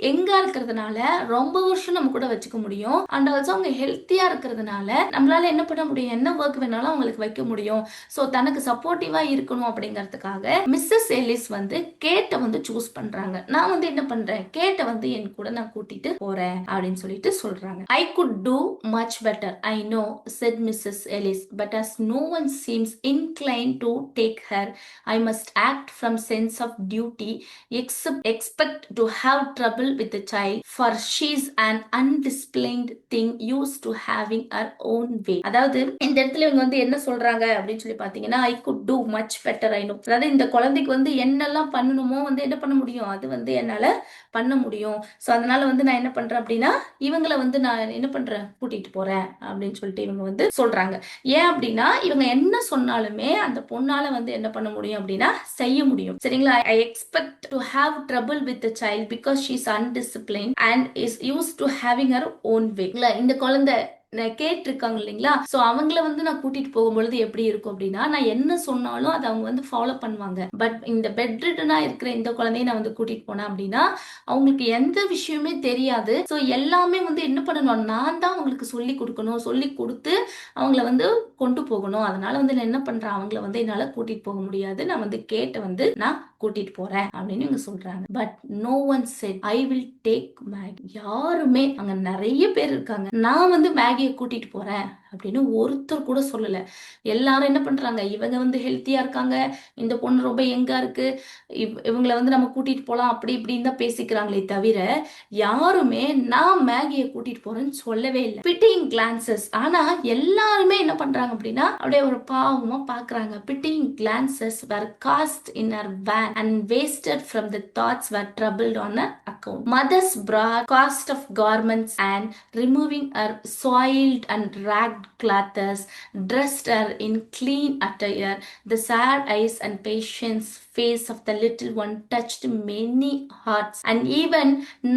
எங்கா இருக்கிறதுனால ரொம்ப வருஷம் நம்ம கூட வச்சுக்க முடியும். அண்ட் ஆல்சோ அவங்க ஹெல்த்தியா இருக்கிறதுனால நம்மளால என்ன பண்ண முடியும், என்ன ஒர்க் வேணாலும் அவங்களுக்கு வைக்க முடியும். ஸோ தனக்கு சப்போர்ட்டிவா இருக்கணும் அப்படிங்கிறதுக்காக மிஸ்ஸஸ் எல்லிஸ் வந்து கேட்டை வந்து சூஸ் பண்றாங்க. நான் வந்து என்ன பண்றேன், கேட்டை வந்து என் கூட நான் கூட்டிட்டு போறேன் அப்படின்னு சொல்லிட்டு சொல்றாங்க. I could do much better, I know, said Mrs. Ellis, but as no one seems inclined to take her, I must act from sense of duty, expect to have trouble with the child, for she's an undisciplined thing used to having her own way. அதாவது இந்த இடத்துல இவங்க வந்து என்ன சொல்றாங்க அப்படின்னு சொல்லி பாத்தீங்கன்னா, I could do much better, I know. அதாவது இந்த குழந்தைக்கு வந்து என்னெல்லாம் பண்ணணுமோ வந்து என்ன பண்ண முடியும், அது வந்து என்னால பண்ண முடியும். ஸோ அதனால வந்து நான் என்ன பண்றேன் அப்படின்னா இவங்களை வந்து நான் என்ன பண்றேன், கூட்டிட்டு போறேன் அப்படின்னு சொல்லிட்டு இவங்க வந்து சொல்றாங்க. ஏன் அப்படின்னா இவங்க என்ன சொன்னாலுமே அந்த பொண்ணால வந்து என்ன பண்ண முடியும் அப்படின்னா செய்ய முடியும். சரிங்களா? I expect to have trouble with the child because she is undiscipline and is use to having her own way. இந்த குழந்தை கேட்டிருக்காங்க இல்லைங்களா? ஸோ அவங்கள வந்து நான் கூட்டிட்டு போகும்பொழுது எப்படி இருக்கும் அப்படின்னா நான் என்ன சொன்னாலும் அதை அவங்க வந்து ஃபாலோ பண்ணுவாங்க. பட் இந்த பெட் ரிட்டனா இருக்கிற இந்த குழந்தைய நான் வந்து கூட்டிட்டு போனேன் அப்படின்னா அவங்களுக்கு எந்த விஷயமே தெரியாது. ஸோ எல்லாமே வந்து என்ன பண்ணணும், நான் தான் அவங்களுக்கு சொல்லி கொடுக்கணும், சொல்லி கொடுத்து அவங்கள வந்து கொண்டு போகணும். அதனால வந்து நான் என்ன பண்றேன், அவங்கள வந்து என்னால கூட்டிட்டு போக முடியாது, நான் வந்து கேட்ட வந்து நான் கூட்டிட்டு போறேன் அப்படின்னு இவங்க சொல்றாங்க. But no one said I will take Maggie. யாருமே அங்க நிறைய பேர் இருக்காங்க, நான் வந்து மேகியை கூட்டிட்டு போறேன் அப்படின்னு ஒருத்தர் கூட சொல்லல. எல்லாரும் என்ன பண்றாங்க, இவங்க வந்து ஹெல்த்தியா இருக்காங்க, இந்த பொண்ணு ரொம்ப எங்கா இருக்கு, இவங்களை வந்து நம்ம கூட்டிட்டு போலாம் அப்படி இப்படின்னு தான் பேசிக்கிறாங்களே தவிர யாருமே நான் மேகியை கூட்டிட்டு போறேன்னு சொல்லவே இல்லை. Pitying glances. ஆனா எல்லாருமே என்ன பண்றாங்க அப்படின்னா அப்படியே ஒரு பாவமா பாக்குறாங்க. Pitying glances were cast in her van and wasted from the thoughts were troubled on her account. Mothers brought cost of garments and removing her soiled and ragged clothes, dressed her in clean attire. The sad eyes and patience face of the little one touched many hearts and even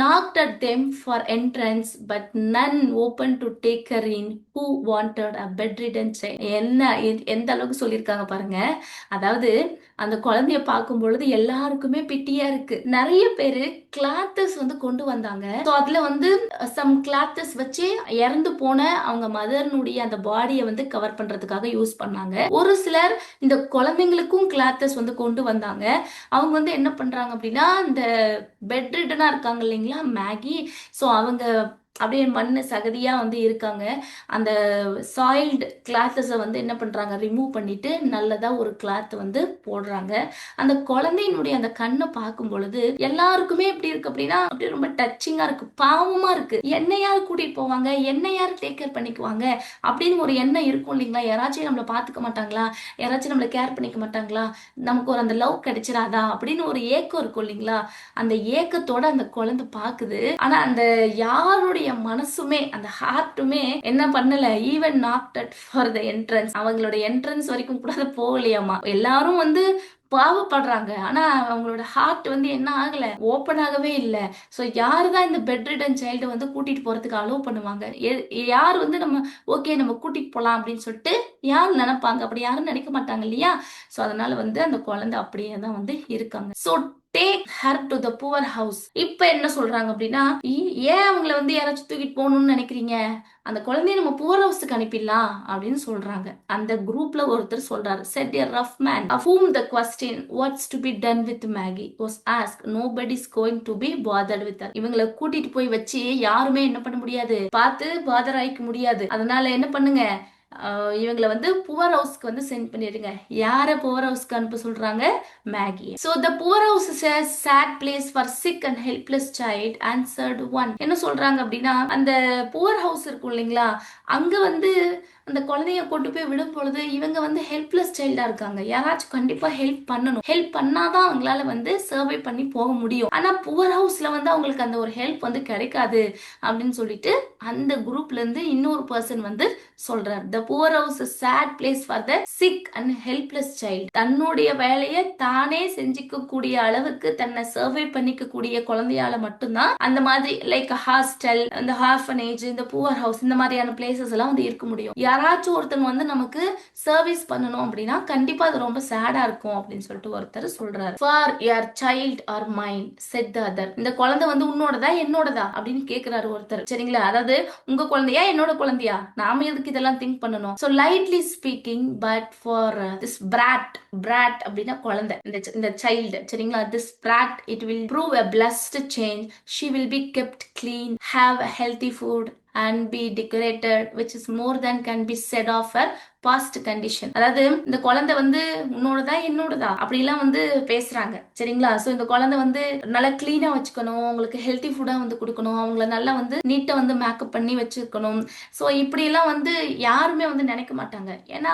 knocked at them for entrance, but none opened to take her in who wanted a bedridden child. என்ன எந்த அளவுக்கு சொல்லியிருக்காங்க பாருங்க. அதாவது அந்த குழந்தைய பார்க்கும் பொழுது எல்லாருக்குமே பிட்டியா இருக்கு. நிறைய பேரு கிளாத்தஸ் வந்து கொண்டு வந்தாங்க. ஸோ அதுல வந்து சம் கிளாத்தஸ் வச்சு இறந்து போன அவங்க மதர்னுடைய அந்த பாடியை வந்து கவர் பண்றதுக்காக யூஸ் பண்ணாங்க. ஒரு சிலர் இந்த குழந்தைங்களுக்கும் கிளாத்தஸ் வந்து கொண்டு வந்தாங்க. அவங்க வந்து என்ன பண்றாங்க அப்படின்னா இந்த பெட் ரிட்டனா இருக்காங்க இல்லைங்களா மேகி, ஸோ அவங்க அப்படியே மண்ணு சகதியா வந்து இருக்காங்க. அந்த சாயில்டு கிளாத்தஸை வந்து என்ன பண்றாங்க, ரிமூவ் பண்ணிட்டு நல்லதா ஒரு கிளாத் வந்து போடுறாங்க. அந்த குழந்தையினுடைய அந்த கண்ணை பார்க்கும் பொழுது எல்லாருக்குமே எப்படி இருக்கு அப்படின்னா அப்படியே ரொம்ப டச்சிங்கா இருக்கு, பாவமா இருக்கு. என்ன யார் கூட்டிட்டு போவாங்க, என்ன யார் டேக் கேர் பண்ணிக்குவாங்க அப்படின்னு ஒரு எண்ணம் இருக்கும் இல்லைங்களா? யாராச்சும் நம்மளை பார்த்துக்க மாட்டாங்களா, யாராச்சும் நம்மளை கேர் பண்ணிக்க மாட்டாங்களா, நமக்கு ஒரு அந்த லவ் கிடைச்சிடாதா அப்படின்னு ஒரு ஏக்கம் இருக்கும் இல்லைங்களா? அந்த ஏக்கத்தோட அந்த குழந்தை பாக்குது. ஆனா அந்த யாருடைய மனசுமே அந்த ஹார்ட்டுமே என்ன பண்ணல, even knocked at for the entrance. அவங்களோட என்ட்ரன்ஸ் வரைக்கும் கூட அது போகலையாமா. எல்லாரும் வந்து பாவப்படுறாங்க, ஆனா அவங்களோட ஹார்ட் வந்து என்ன ஆகல, ஓப்பன் ஆகவே இல்லை. ஸோ யாரு தான் இந்த பெட் ரிட்டன் சைல்டு வந்து கூட்டிட்டு போறதுக்கு அலோவ் பண்ணுவாங்க? யார் வந்து நம்ம ஓகே நம்ம கூட்டிட்டு போலாம் அப்படின்னு சொல்லிட்டு யார் நினைப்பாங்க? அப்படி யாரும் நினைக்க மாட்டாங்க இல்லையா? ஸோ அதனால வந்து அந்த குழந்தை அப்படியே தான் வந்து இருக்காங்க. So take her to the poor house. இப்ப என்ன சொல்றாங்க அப்படின்னா ஏன் அவங்கள வந்து யாராச்சும் தூக்கிட்டு போகணும்னு நினைக்கிறீங்க, அந்த குழந்தைய நம்ம புவர் ஹவுஸுக்கு அனுப்பிடலாம் அப்படின்னு சொல்றாங்க. அந்த குரூப்ல ஒருத்தர் சொல்றாரு, said a rough man of whom the question what's to be done with Maggie was asked, nobody's going to be bothered with her. இவங்களை கூட்டிட்டு போய் வச்சு யாருமே என்ன பண்ண முடியாது, பார்த்து பாதர் ஆயிக்க முடியாது. அதனால என்ன பண்ணுங்க, இவங்களை வந்து புவர் ஹவுஸ்க்கு வந்து சென்ட் பண்ணிடுங்க. யார புவர் ஹவுஸ்க்கு அனுப்ப சொல்றாங்க, Maggi. So the poor house is a sad place for sick and helpless child, answered one. என்ன சொல்றாங்க அப்படின்னா அந்த புவர் ஹவுஸ் இருக்கும் இல்லைங்களா, அங்க வந்து அந்த குழந்தைய கொண்டு போய் விடும் பொழுது இவங்க வந்து ஹெல்ப்லெஸ் சைல்டா இருக்காங்க. யாராச்சும் கண்டிப்பா ஹெல்ப் பண்ணணும், ஹெல்ப் பண்ணாதான் அவங்களால வந்து சர்வை பண்ணி போக முடியும். ஆனா புவர் ஹவுஸ்ல வந்து அவங்களுக்கு அந்த ஒரு ஹெல்ப் வந்து கிடைக்காது அப்படின்னு சொல்லிட்டு அந்த குரூப்ல இருந்து இன்னொரு பர்சன் வந்து சொல்றாரு. The poor house a sad place for the sick and helpless child. தன்னுடைய வேலையை தானே செஞ்சுக்க கூடிய அளவுக்கு தன்னை சர்வை பண்ணிக்க கூடிய குழந்தையால மட்டும்தான் அந்த மாதிரி லைக் ஹாஸ்டல், இந்த ஆர்ஃபனேஜ், இந்த புவர் ஹவுஸ், இந்த மாதிரியான பிளேசஸ் எல்லாம் வந்து இருக்க முடியும். யாராச்சும் ஒருத்தங்க வந்து நமக்கு சர்வீஸ் பண்ணணும் அப்படின்னா கண்டிப்பா அது ரொம்ப சேடா இருக்கும் அப்படின்னு சொல்லிட்டு ஒருத்தர் சொல்றாரு. For your child or mind said the other. இந்த குழந்தை வந்து உன்னோடதா என்னோடதா அப்படின்னு கேக்குறாரு ஒருத்தர். சரிங்களா? அதாவது உங்க குழந்தையா என்னோட குழந்தையா, நாம எதுக்கு இதெல்லாம் திங்க் பண்ணணும். So lightly speaking but for this brat, brat அப்படின்னா குழந்தை, இந்த சைல்டு. சரிங்களா? This brat it will prove a blessed change. She will be kept clean, have a healthy food and be decorated, which is more than can be said of her past condition. அதாவது இந்த குழந்தை வந்து உன்னோடதா என்னோடதா அப்படிலாம் வந்து பேசுறாங்க. சரிங்களா? So இந்த குழந்தை வந்து நல்லா கிளீனா வச்சுக்கணும், உங்களுக்கு ஹெல்த்தி ஃபுட்டா வந்து கொடுக்கணும், அவங்கள நல்லா வந்து நீட்டா வந்து மேக்கப் பண்ணி வச்சுக்கணும். சோ இப்படி எல்லாம் வந்து யாருமே வந்து நினைக்க மாட்டாங்க. ஏன்னா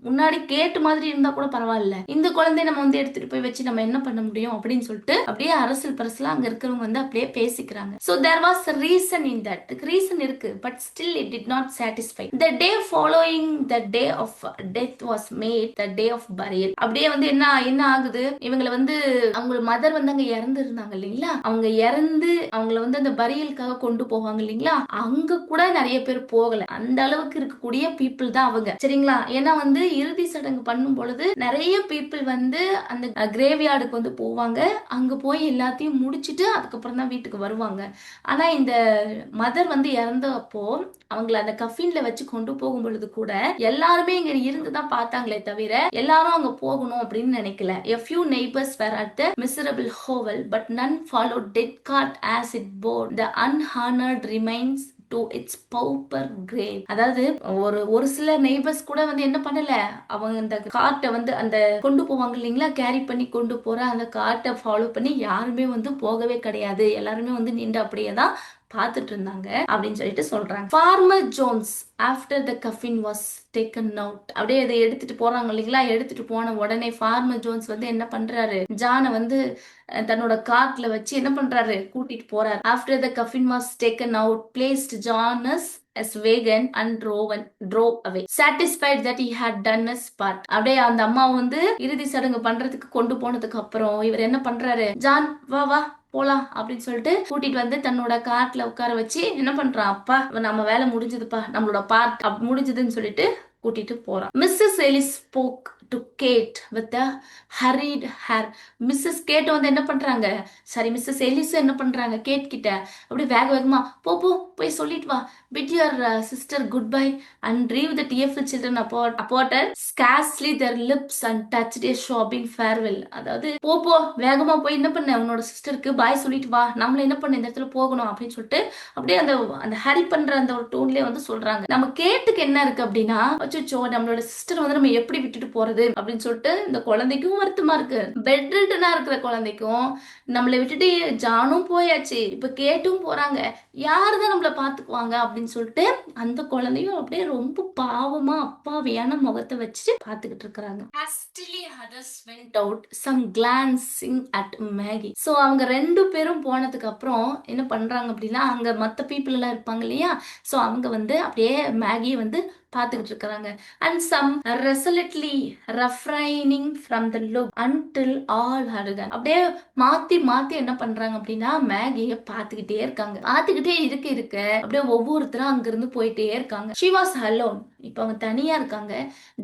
முன்னாடி கேட்டு மாதிரி இருந்தா கூட பரவாயில்ல, இந்த குழந்தைய நம்ம வந்து எடுத்துட்டு போய் வச்சு நம்ம என்ன பண்ண முடியும் அப்படின்னு சொல்லிட்டு அப்படியே அரசியல் பரசலா அங்க இருக்கிறவங்க வந்து அப்படியே பேசிக்கிறாங்க. So there was reason in that. Reason இருக்கு, but still it did not satisfy. The day following the day of death was made the day of burial. அப்படியே வந்து என்ன ஆகுது, இவங்களை வந்து அவங்க மதர் வந்து அங்க இறந்து இருந்தாங்க இல்லைங்களா, அவங்க இறந்து அவங்கள வந்து அந்த பரியலுக்காக கொண்டு போவாங்க இல்லைங்களா, அங்க கூட நிறைய பேர் போகல. அந்த அளவுக்கு இருக்கக்கூடிய பீப்புள் தான் அவங்க. சரிங்களா? ஏன்னா வந்து இறுதி சடங்கு பண்ணும் பொழுது நிறைய பீப்புள் வந்து அந்த கிரேவ்யார்டுக்கு வந்து போவாங்க. அங்க போய் எல்லாத்தையும் முடிச்சிட்டு அதுக்கப்புறம் தான் வீட்டுக்கு வருவாங்க. ஆனா இந்த மதர் வந்து இறந்தப்போ அவங்கள அந்த கஃபின்ல வச்சு கொண்டு போகும் பொழுது கூட எல்லாருமே இங்க இருந்துதான் பார்த்தாங்களே தவிர எல்லாரும் அங்க போகணும் அப்படின்னு நினைக்கல. A few neighbors were at the miserable hovel, but none followed dead cart as it bore the unhonored remains to its pauper grave. அதாவது ஒரு சில நெய்பர்ஸ் கூட வந்து என்ன பண்ணல, அவங்க இந்த கார்ட்டை வந்து அந்த கொண்டு போவாங்க இல்லைங்களா, கேரி பண்ணி கொண்டு போற அந்த கார்ட்டை ஃபாலோ பண்ணி யாருமே வந்து போகவே கிடையாது. எல்லாருமே வந்து நின்று அப்படியே தான் பார்த்துட்டு இருந்தாங்க அப்படின்னு சொல்லிட்டு சொல்றாங்க. Farmer Jones after the coffin was taken out. அப்படியே இதை எடுத்துட்டு போறாங்க இல்லைங்களா, எடுத்துட்டு போன உடனே ஃபார்மர் ஜோன்ஸ் வந்து என்ன பண்றாரு, ஜானை வந்து தன்னோட கார்ட்ல வச்சு என்ன பண்றாரு, கூட்டிட்டு போறாரு. After the coffin was taken out, placed John's as wagon and drove away, satisfied that he had done his part. அப்படியே அந்த அம்மா வந்து இறுதி சடங்கு பண்றதுக்கு கொண்டு போனதுக்கு அப்புறம் இவர் என்ன பண்றாரு, ஜான் வா வா போலாம் அப்படின்னு சொல்லிட்டு கூட்டிட்டு வந்து தன்னோட கார்ட்ல உட்கார வச்சு என்ன பண்றான், அப்பா நம்ம வேலை முடிஞ்சதுப்பா, நம்மளோட பார்ட் முடிஞ்சதுன்னு சொல்லிட்டு கூட்டிட்டு போறான். Mrs Ellis spoke to Kate with a hurried hair. Mrs Kate வந்து என்ன பண்றாங்க, சாரி மிஸ்ஸஸ் எலிஸ் என்ன பண்றாங்க, கேட் கிட்ட அப்படி வேக வேகமா போய் சொல்லிட்டு வா, bid your sister goodbye and leave the tearful children apart scarcely their lips and touched a sobbing farewell. அதாவது போ வேகமா போய் என்ன பண்ண, உன்னோட சிஸ்டருக்கு பாய் சொல்லிட்டு வா, நம்மள என்ன பண்ண இந்த இடத்துல போகணும் அப்படின்னு சொல்லிட்டு அப்படியே அந்த ஹரி பண்ற அந்த ஒரு டோன்லயே வந்து சொல்றாங்க. நம்ம கேட்டுக்கு என்ன இருக்கு அப்படின்னா, அச்சோ நம்மளோட சிஸ்டர் வந்து நம்ம எப்படி விட்டுட்டு போறது அப்படின்னு சொல்லிட்டு இந்த குழந்தைக்கும் வருத்தமா இருக்கு. பெட் ரிட்டனா இருக்கிற குழந்தைக்கும் நம்மளை விட்டுட்டு ஜானும் போயாச்சு, இப்ப கேட்டும் போறாங்க, யாருதான் நம்மள பாத்துக்குவாங்க அப்படின்னு சொல்லிட்டு அந்த குழந்தையும் அப்படியே ரொம்ப பாவமா அப்பாவியான முகத்தை வச்சு பாத்துக்கிட்டு இருக்கிறாங்க. Hastily others went out, some glancing at Maggie. So அவங்க ரெண்டு பேரும் போனதுக்கு அப்புறம் என்ன பண்றாங்க அப்படின்னா, அங்க மத்த பீப்புள் எல்லாம் இருப்பாங்க இல்லையா, சோ அவங்க வந்து அப்படியே மேகியை வந்து பார்த்துக்கிட்டு இருக்கிறாங்க. And some resolutely refraining from the look until all had gone. அப்படியே மாத்தி என்ன பண்றாங்க அப்படின்னா, மேகியை பார்த்துக்கிட்டே இருக்காங்க. பார்த்துக்கிட்டே இருக்க அப்படியே ஒவ்வொருத்தரும் அங்கிருந்து போயிட்டே இருக்காங்க. She was alone. இப்ப அவங்க தனியா இருக்காங்க.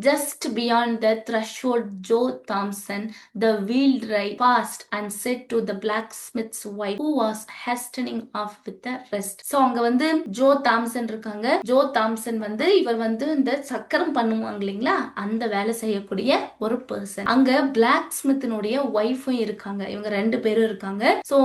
Just beyond the threshold, Joe Thompson, the wheelwright, passed and said to the blacksmith's wife, who was hastening off with the rest. So அங்க வந்து ஜோ தாம்சன் இருக்காங்க. ஜோ தாம்சன் வந்து இவர் வந்து இந்த சக்கரம் பண்ணுவாங்க இல்லைங்களா, அந்த வேலை செய்யக்கூடிய ஒரு பர்சன். அங்க பிளாக் ஸ்மித்தினுடைய ஒய்ஃபும் இருக்காங்க. இவங்க ரெண்டு பேரும் இருக்காங்க. சோ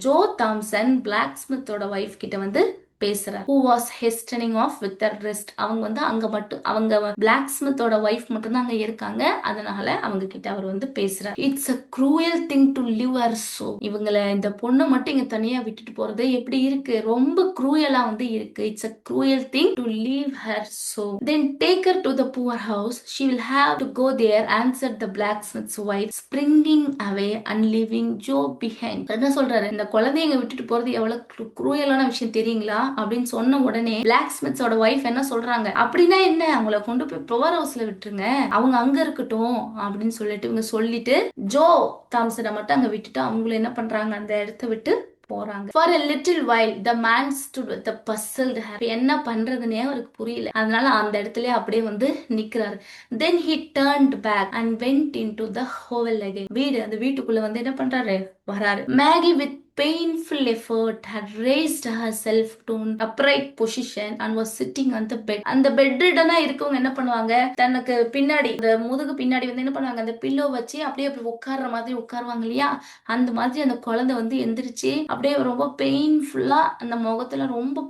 ஜோ தாம்சன் பிளாக் ஸ்மித்தோட ஒய்ஃப் கிட்ட வந்து பேசுறார். who was hastening off with the rest. அவங்க வந்து அங்க மட்டும் அவங்க பிளாக் ஸ்மித்தோட ஒய்ஃப் மட்டும் தான் அங்க இருக்காங்க. அதனால அவங்க கிட்ட அவர் வந்து பேசுறார். It's a cruel thing to leave her so. இவங்களை இந்த பொண்ணை மட்டும் இங்க தனியா விட்டுட்டு போறது எப்படி இருக்கு, ரொம்ப குரூயலா வந்து இருக்கு. It's a cruel thing to leave her so. then take her to the poor house. she will have to go there, answered the blacksmith's wife, springing away and leaving Joe behind. என்ன சொல்றாரு, இந்த குழந்தைய விட்டுட்டு போறது எவ்வளவு குரூயலான விஷயம் தெரியுங்களா, அப்படின்னு சொன்ன உடனே பிளாக் ஸ்மித்ஸோட ஒய்ஃப் என்ன சொல்றாங்க, அப்படின்னா என்ன, அவங்கள கொண்டு போய் பவர் ஹவுஸ்ல விட்டுருங்க, அவங்க அங்க இருக்கட்டும் அப்படின்னு சொல்லிட்டு இவங்க சொல்லிட்டு ஜோ தாம்சனை மட்டும் அங்க விட்டுட்டு அவங்கள என்ன பண்றாங்க, அந்த இடத்த விட்டு போறாங்க. For a little while the man stood with a puzzled hair. என்ன பண்றதுன்னே அவருக்கு புரியல. அதனால அந்த இடத்துல அப்படியே வந்து நிக்கிறாரு. Then he turned back and went into the hovel again. அந்த வீட்டுக்குள்ள வந்து என்ன பண்றாரு, வராரு. Maggie with painful effort had raised herself to an upright position and was sitting on the bed. அந்த பெட்ரிடனா இருக்கவங்க என்ன பண்ணுவாங்க, தனக்கு பின்னாடி அந்த முதுகு பின்னாடி வந்து என்ன பண்ணுவாங்க, அந்த பில்லோ வச்சு அப்படியே உட்கார்ற மாதிரி உட்காருவாங்க இல்லையா, அந்த மாதிரி அந்த குழந்தை வந்து எந்திரிச்சு அப்படியே ரொம்ப பெயின்ஃபுல்லா அந்த முகத்துல ரொம்ப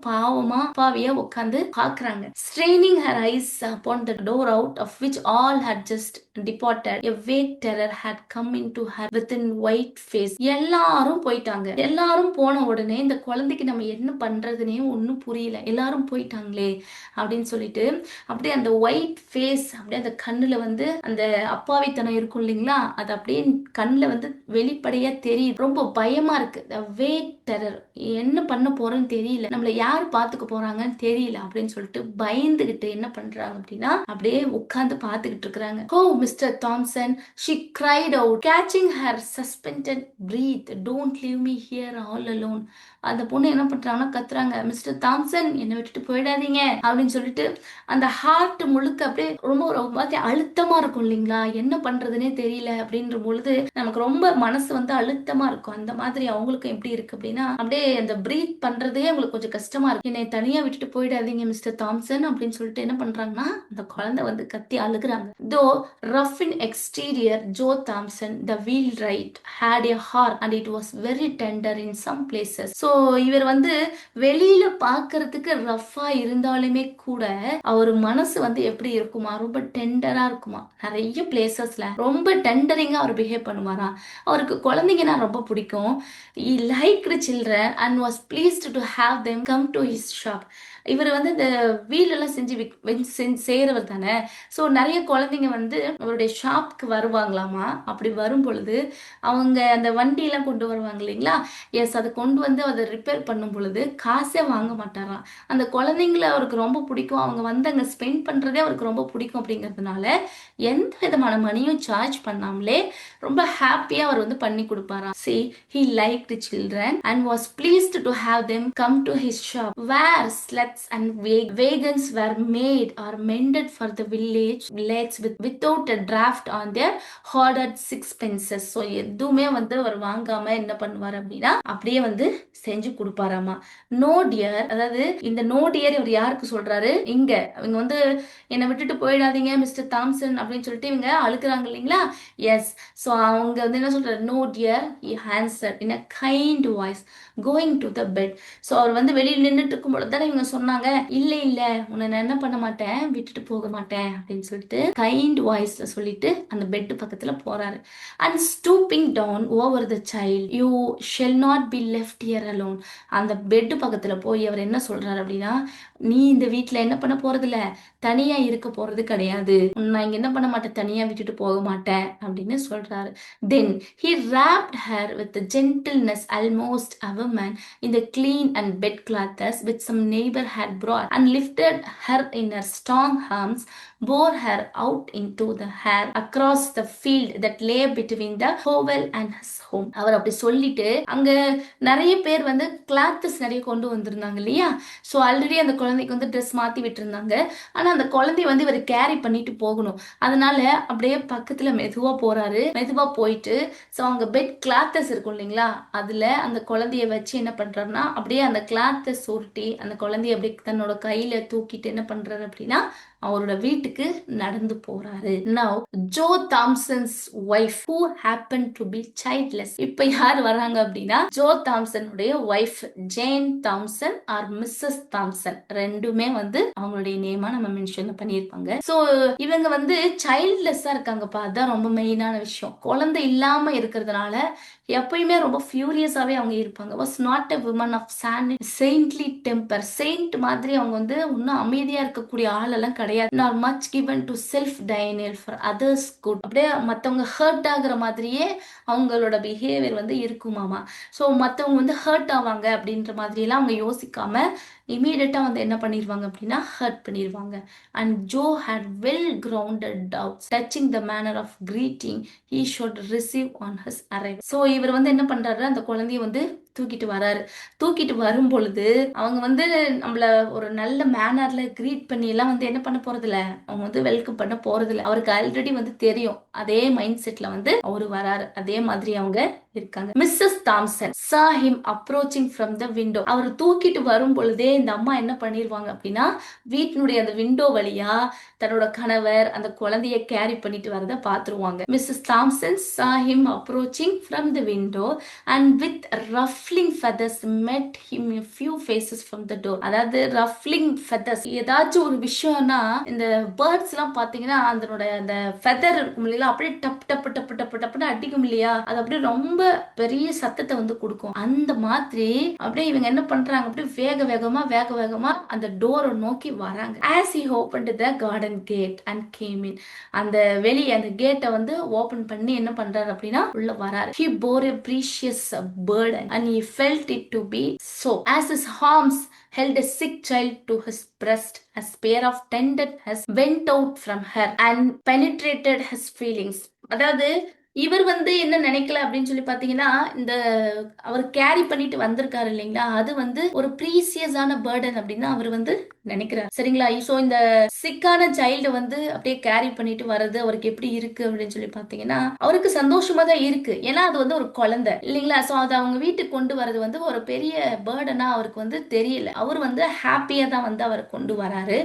பாவியா உட்கார்ந்து பாக்குறாங்க. Straining her eyes upon the door out of which all had just departed, a vague terror had come into her within white face. எல்லாரும் போயிட்டாங்க. எல்லாரும் போன உடனே இந்த குழந்தைக்கு நம்ம என்ன பண்றதுனே ஒன்னும் புரியல. எல்லாரும் போயிட்டாங்களே அப்படின்னு சொல்லிட்டு அப்படியே அந்த ஒயிட் ஃபேஸ் அப்படியே அந்த கண்ணுல வந்து அந்த அப்பாவித்தனம் இருக்கும் இல்லைங்களா, அது அப்படியே கண்ணுல வந்து வெளிப்படையா தெரியுது. ரொம்ப பயமா இருக்கு. வேக் டெரர், என்ன பண்ண போறோன்னு தெரியல, நம்மள யார் பாத்துக்க போறாங்கன்னு தெரியல அப்படின்னு சொல்லிட்டு பயந்துகிட்டு என்ன பண்றாங்க அப்படின்னா அப்படியே உட்கார்ந்து பாத்துக்கிட்டு இருக்கிறாங்க. Oh Mr Thompson, she cried out, catching her suspended breath, don't leave me here all alone. அந்த பொண்ணு என்ன பண்றாங்கன்னா கத்துறாங்க, மிஸ்டர் தாம்சன் என்னை விட்டுட்டு போயிடாதீங்க அப்படின்னு சொல்லிட்டு அந்த ஹார்ட் முழுக்க அப்படியே ரொம்ப ஒரு மாதிரி அழுத்தமா இருக்கும் இல்லைங்களா, என்ன பண்றதுன்னே தெரியல அப்படின்ற பொழுது நமக்கு ரொம்ப மனசு வந்து அழுத்தமா இருக்கும். அந்த மாதிரி அவங்களுக்கும் எப்படி இருக்கு அப்படின்னா அப்படியே அந்த பிரீத் பண்றதே அவங்களுக்கு கொஞ்சம் கஷ்டமா இருக்கு. என்னை தனியா விட்டுட்டு போயிடாதீங்க மிஸ்டர் தாம்சன் அப்படின்னு சொல்லிட்டு என்ன பண்றாங்கன்னா அந்த குழந்தை வந்து கத்தி அழுகுறாங்க. தோ rough in exterior, Joe Thompson, the wheelwright, had a heart and it was very tender in some places. So இவர் வந்து வெளியில பாக்குறதுக்கு ரஃபா இருந்தாலுமே கூட அவர் மனசு வந்து எப்படி இருக்குமா, ரொம்ப டெண்டரா இருக்குமா. நிறைய பிளேசஸ்ல ரொம்ப டெண்டரிங்கா அவர் பிஹேவ் பண்ணுவாரா. அவருக்கு குழந்தைங்கன்னா ரொம்ப பிடிக்கும். He liked children and was pleased to have them come to his shop. இவர் வந்து இந்த வீல் எல்லாம் செய்யறவர் தானே. ஸோ நிறைய குழந்தைங்க வந்து அவருடைய ஷாப்க்கு வருவாங்களாமா. அப்படி வரும் பொழுது அவங்க அந்த வண்டியெல்லாம் கொண்டு வருவாங்க இல்லைங்களா, எஸ், அதை கொண்டு வந்து அதை ரிப்பேர் பண்ணும் பொழுது காசே வாங்க மாட்டாராம். அந்த குழந்தைங்கள அவருக்கு ரொம்ப பிடிக்கும், அவங்க வந்து அங்கே ஸ்பெண்ட் பண்ணுறதே அவருக்கு ரொம்ப பிடிக்கும். அப்படிங்கிறதுனால எந்த விதமான மணியும் சார்ஜ் பண்ணாமலே ரொம்ப ஹாப்பியாக அவர் வந்து பண்ணி கொடுப்பாராம். See, he liked children and was pleased to have them come to his shop where sleds and wagons were made or mended for the village without a draft on their hoarded sixpences. So எதுவுமே வந்து அவர் வாங்காம என்ன பண்ணுவார் அப்படின்னா அப்படியே வந்து செஞ்சு கொடுப்பாராமா. No dear, அதாவது இந்த நோ டியர் இவர் யாருக்கு சொல்றாரு, இங்க இவங்க வந்து என்னை விட்டுட்டு போயிடாதீங்க மிஸ்டர் தாம்சன் அப்படின்னு சொல்லிட்டு இவங்க அழுக்குறாங்க இல்லைங்களா, எஸ். ஸோ அவங்க வந்து என்ன சொல்றாரு, no dear, he answered in a kind voice, going to the bed. So அவர் வந்து வெளியில் நின்றுட்டு இருக்கும் பொழுது தானே இவங்க சொன்னாங்க, இல்ல இல்ல உன்னை நான் என்ன பண்ண மாட்டேன், விட்டுட்டு போக மாட்டேன் அப்படின்னு சொல்லிட்டு கைண்ட் வாய்ஸ்ல சொல்லிட்டு அந்த பெட் பக்கத்துல போறாரு. And stooping down over the child, you shall not be left here alone. அந்த பெட் பக்கத்துல போய் அவர் என்ன சொல்றாரு அப்படின்னா, நீ இந்த வீட்டுல என்ன பண்ண போறது இல்ல, தனியா இருக்க போறது கிடையாது, நான் இங்க என்ன பண்ண மாட்டேன், தனியா விட்டுட்டு போக மாட்டேன் அப்படின்னு சொல்றாரு. தென் he wrapped her with the gentleness almost a woman in the clean and bed clothes which some neighbor had brought, and lifted her in her strong arms, bore her out into the air across the field that lay between the hovel and his home. அவர் அப்படி சொல்லிட்டு அங்க நிறைய பேர் வந்து clothes நிறைய கொண்டு வந்திருந்தாங்க இல்லையா. ஸோ ஆல்ரெடி அந்த குழந்தைக்கு வந்து ட்ரெஸ் மாத்தி விட்டுருந்தாங்க. ஆனா அந்த குழந்தைய வந்து இவர் கேரி பண்ணிட்டு போகணும். அதனால அப்படியே பக்கத்துல மெதுவா போறாரு. மெதுவா போயிட்டு ஸோ அவங்க பெட் கிளாத்தஸ் இருக்கும் இல்லைங்களா, அதுல அந்த குழந்தைய வச்சு என்ன பண்றாருன்னா அப்படியே அந்த கிளாத்தை சுருட்டி அந்த குழந்தைய அப்படியே தன்னோட கையில தூக்கிட்டு என்ன பண்றாரு அப்படின்னா அவரோட வீட்டுக்கு நடந்து போறாரு. Now Joe Thompson's wife who happened to be childless. இப்ப யார் வராங்க அப்படின்னா ஜோ தாம்சனுடைய wife Jane Thompson or Mrs Thompson, ரெண்டுமே வந்து அவங்களுடைய நேமா நம்ம மென்ஷன் பண்ணியிருப்பாங்க. சோ இவங்க வந்து சைல்ட்லெஸ்ஸா இருக்காங்கப்பா, அதான் ரொம்ப மெயினான விஷயம். குழந்தை இல்லாம இருக்கிறதுனால எப்பயுமே ரொம்ப ஃபியூரியஸாவே அவங்க இருப்பாங்க. Was not a women of saintly temper. Saint மாதிரி அவங்க வந்து இன்னும் அமைதியா இருக்கக்கூடிய ஆள் எல்லாம் கிடையாது. Not much much given to self denial for others good. அப்படியே மற்றவங்க ஹர்ட் ஆகுற மாதிரியே அவங்களோட பிஹேவியர் வந்து இருக்குமாமா. ஸோ மற்றவங்க வந்து ஹர்ட் ஆவாங்க அப்படின்ற மாதிரியெல்லாம் அவங்க யோசிக்காம இமீடியட்டாக வந்து என்ன பண்ணிடுவாங்க அப்படின்னா ஹர்ட் பண்ணிடுவாங்க. And Joe had well grounded doubts touching the manner of greeting he should receive on his arrival. So இவர் வந்து என்ன பண்றாரு, அந்த குழந்தைய வந்து தூக்கிட்டு வராரு. தூக்கிட்டு வரும் பொழுது அவங்க வந்து நம்மள ஒரு நல்ல மேனர்ல கிரீட் பண்ணி எல்லாம் வந்து என்ன பண்ண போறது இல்ல, அவங்க வந்து வெல்கம் பண்ண போறது இல்ல. அவருக்கு ஆல்ரெடி வந்து தெரியும், அதே மைண்ட் செட்ல வந்து அவரு வராரு. அதே மாதிரி அவங்க இருக்காங்க. Mrs Thompson saw him approaching from the window. அவர் தூக்கிட்டு வரும் பொழுதே இந்த அம்மா என்ன பண்ணிருவாங்க அப்படின்னா வீட்டினுடைய அந்த விண்டோ வழியா தன்னோட கணவர் அந்த குழந்தைய கேரி பண்ணிட்டு வரத பாத்துருவாங்க. Mrs Thompson saw him approaching from the window and with ruffling feathers met him a few faces from the door. அதாவது ruffling feathers, ஏதாச்சும் ஒரு விஷயம்னா இந்த பேர்ட்ஸ் எல்லாம் பாத்தீங்கன்னா அதனோட அந்த ஃபெதர் இருக்கும் இல்லையா, அப்படியே டப் டப் டப் டப் டப்னு அடிக்கும் இல்லையா, அது அப்படியே ரொம்ப பெரிய சத்தத்தை வந்து கொடுக்கும். அந்த மாதிரி அப்படியே இவங்க என்ன பண்றாங்க, அப்படியே வேக வேகமா அந்த டோரை நோக்கி வராங்க. as he opened the garden gate and came in, அந்த வெளியே அந்த கேட்டை வந்து ஓபன் பண்ணி என்ன பண்றாரு அப்படின்னா உள்ள வராரு. he bore a precious burden and he felt it to be so as his arms held a sick child to his breast. A pair of tenderness went out from her and penetrated his feelings. அதாவது இவர் வந்து என்ன நினைக்கல அப்படின்னு சொல்லி பாத்தீங்கன்னா, இந்த அவர் carry பண்ணிட்டு வந்திருக்காரு இல்லைங்களா, அது வந்து ஒரு ப்ரீசியஸான பேர்டன் அப்படின்னு அவர் வந்து நினைக்கிறார். சரிங்களா? சோ இந்த சிக்கான சைல்டு வந்து அப்படியே கேரி பண்ணிட்டு வர்றது அவருக்கு எப்படி இருக்கு அப்படின்னு சொல்லி பாத்தீங்கன்னா அவருக்கு சந்தோஷமா தான் இருக்கு. ஏன்னா அது வந்து ஒரு குழந்தை இல்லைங்களா. சோ அதை அவங்க வீட்டுக்கு கொண்டு வர்றது வந்து ஒரு பெரிய பேர்டனா அவருக்கு வந்து தெரியல. அவர் வந்து ஹாப்பியா தான் வந்து அவர் கொண்டு வராரு.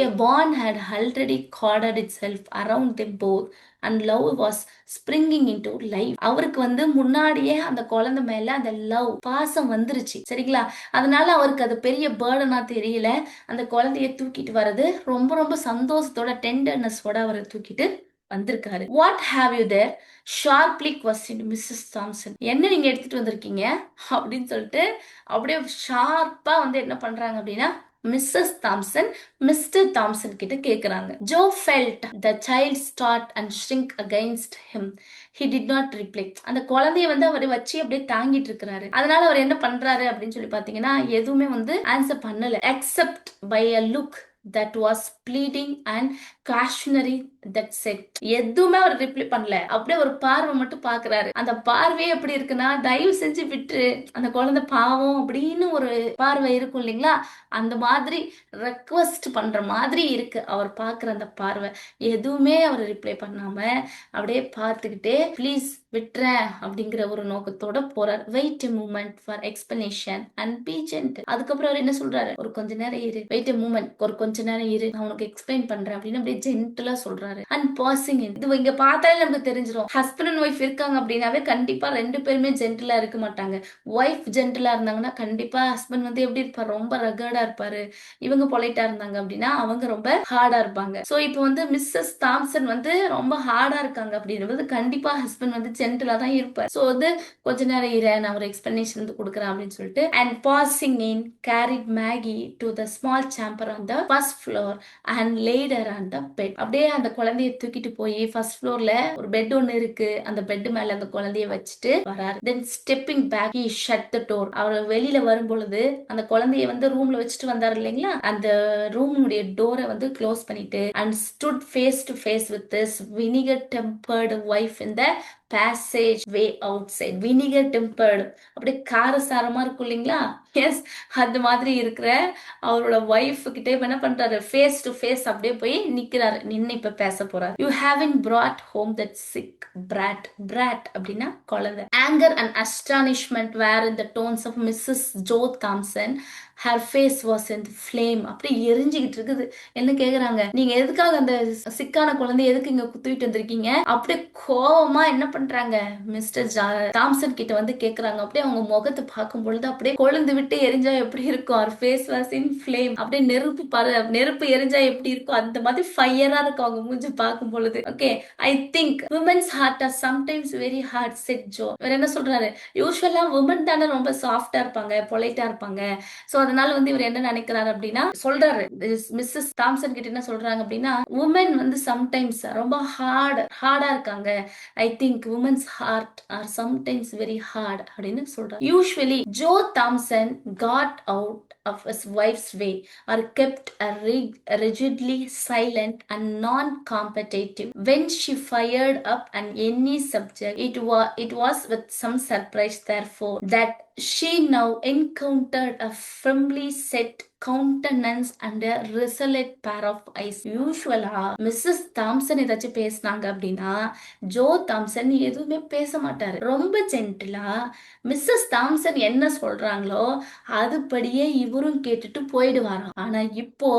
A bond had already corded itself around them both and love was springing into life. அவருக்கு வந்து முன்னாடியே அந்த குழந்தை மேல அந்த லவ் பாசம் வந்துருச்சு. சரிங்களா? அதனால அவருக்கு அது பெரிய பேர்டனா தெரியல. அந்த குழந்தைய தூக்கிட்டு வர்றது ரொம்ப ரொம்ப சந்தோஷத்தோட டெண்டர்னஸோட அவரை தூக்கிட்டு வந்திருக்காரு. What have you there sharply questioned Mrs Thompson. என்ன நீங்க எடுத்துட்டு வந்திருக்கீங்க அப்படின்னு சொல்லிட்டு அப்படியே ஷார்ப்பா வந்து என்ன பண்றாங்க அப்படின்னா மிஸ்ஸஸ் தாம்சன் மிஸ்டர் தாம்சன் கிட்ட கேக்குறாங்க. Joe felt the child start and shrink against him. He did not reply. அந்த குழந்தைய வந்து அவர் வச்சு அப்படியே தாங்கிட்டு இருக்கிறாரு. அதனால அவர் என்ன பண்றாரு அப்படின்னு சொல்லி பாத்தீங்கன்னா எதுவுமே வந்து ஆன்சர் பண்ணல except by a look that was pleading and cautionary that said. எதுவுமே அவர் ரிப்ளை பண்ணல. அப்படியே ஒரு பார்வை மட்டும் பாக்குறாரு. அந்த பார்வையே எப்படி இருக்குன்னா தயவு செஞ்சு விட்டு அந்த குழந்தை பாவம் அப்படின்னு ஒரு பார்வை இருக்கும் இல்லைங்களா, அந்த மாதிரி ரெக்வஸ்ட் பண்ற மாதிரி இருக்கு அவர் பாக்குற அந்த பார்வை. எதுவுமே அவர் ரிப்ளை பண்ணாம அப்படியே பார்த்துக்கிட்டே ப்ளீஸ் விட்டுறேன் அப்படிங்கிற ஒரு நோக்கத்தோட போறார். Wait a moment for explanation and be gentle. அதுக்கப்புறம் அவர் என்ன சொல்றாரு, ஒரு கொஞ்ச நேரம் இரு, வெயிட் எ மூமெண்ட், ஒரு கொஞ்ச நேரம் இரு, நான் உனக்கு எக்ஸ்பிளைன் பண்றேன் அப்படின்னு அப்படியே ஜென்டிலா சொல்றாரு. அண்ட் பாசிங் இது இங்க பார்த்தாலே நமக்கு தெரிஞ்சிடும். ஹஸ்பண்ட் அண்ட் ஒய்ஃப் இருக்காங்க அப்படின்னாவே கண்டிப்பா ரெண்டு பேருமே ஜென்டிலா இருக்க மாட்டாங்க. ஒய்ஃப் ஜென்டிலா இருந்தாங்கன்னா கண்டிப்பா ஹஸ்பண்ட் வந்து எப்படி இருப்பாரு, ரொம்ப ரகர்டா இருப்பாரு. இவங்க பொலைட்டா இருந்தாங்க அப்படின்னா அவங்க ரொம்ப ஹார்டா இருப்பாங்க. சோ இப்போ வந்து மிஸ்ஸஸ் தாம்சன் வந்து ரொம்ப ஹார்டா இருக்காங்க அப்படின்றது கண்டிப்பா ஹஸ்பண்ட் வந்து ஜென்டிலா தான் இருப்பார். சோ வந்து கொஞ்ச நேரம் இரு, நான் ஒரு எக்ஸ்பிளனேஷன் வந்து கொடுக்குறேன் அப்படின்னு சொல்லிட்டு and passing in carried Maggie to the small chamber on the first floor and laid her on the bed. அப்படியே அந்த குழந்தைய தூக்கிட்டு போய் ஃபர்ஸ்ட் ஃப்ளோர்ல ஒரு பெட் ஒன்னு இருக்கு, அந்த பெட் மேல அந்த குழந்தைய வச்சுட்டு வராரு. Then stepping back he shut the door. அவர் வெளியில வரும் பொழுது அந்த குழந்தைய வந்து ரூம்ல வச்சுட்டு வந்தாரு இல்லைங்களா, அந்த ரூமுடைய டோரை வந்து க்ளோஸ் பண்ணிட்டு and stood face to face with this vinegar tempered wife in the passage way outside. Vinegar tempered அப்படியே காரசாரமா இருக்கும் இல்லைங்களா, எஸ் அந்த மாதிரி இருக்கிற அவரோட ஒய்ஃப் கிட்ட என்ன பண்றாரு, ஃபேஸ் டு ஃபேஸ் அப்படியே போய் நிக்கிறாரு, நின்னு இப்ப பேச போறாரு. You heaven brought home that sick brat. brat அப்படின்னா குழந்தை. anger and astonishment were in the tones of Mrs. Joe Thompson. her face was in flame. அப்படியே எரிஞ்சுக்கிட்டு இருக்குது. என்ன கேக்குறாங்க, நீங்க எதுக்காக அந்த சிக்கான குழந்தை எதுக்கு இங்க குத்திட்டு வந்திருக்கீங்க, அப்படியே கோவமா என்ன பண்றாங்க, மிஸ்டர் தாம்சன் கிட்ட வந்து கேக்குறாங்க. அப்படியே அவங்க முகத்தை பார்க்கும் பொழுது அப்படியே கொழுந்து விட்டு எரிஞ்சா எப்படி இருக்கும், அவர் ஃபேஸ் வாஸ் இன் ஃப்ளேம், அப்படியே நெருப்பு எரிஞ்சா எப்படி இருக்கும் அந்த மாதிரி ஃபயரா இருக்கும் அவங்க மூஞ்சி பார்க்கும் பொழுது. Okay, I think women's heart are sometimes very hard said Joe. இவர் என்ன சொல்றாரு, யூஸ்வலா விமன் தானே ரொம்ப சாஃப்டா இருப்பாங்க, பொலைட்டா இருப்பாங்க. சோ அதனால வந்து இவர் என்ன நினைக்கிறாரு அப்படின்னா சொல்றாரு, மிஸ்ஸஸ் தாம்சன் கிட்ட என்ன சொல்றாங்க அப்படின்னா, உமன் வந்து சம்டைம்ஸ் ரொம்ப ஹார்டா இருக்காங்க. I think women's heart are sometimes very hard அப்படின்னு சொல்றாரு. Usually Joe Thompson got out of his wife's way or kept rigidly silent and non-competitive when she fired up on any subject. It was with some surprise, therefore, that she now encountered a firmly set countenance and a resolute pair of eyes. யூஸ்வலா Mrs Thomson ஏதாச்சும் பேசினாங்க அப்படின்னா Joe Thomson எதுவுமே பேச மாட்டாரு. ரொம்ப ஜென்டிலா Mrs Thompson என்ன சொல்றாங்களோ அதுபடியே இவரும் கேட்டுட்டு போயிடுவாராம். ஆனா இப்போ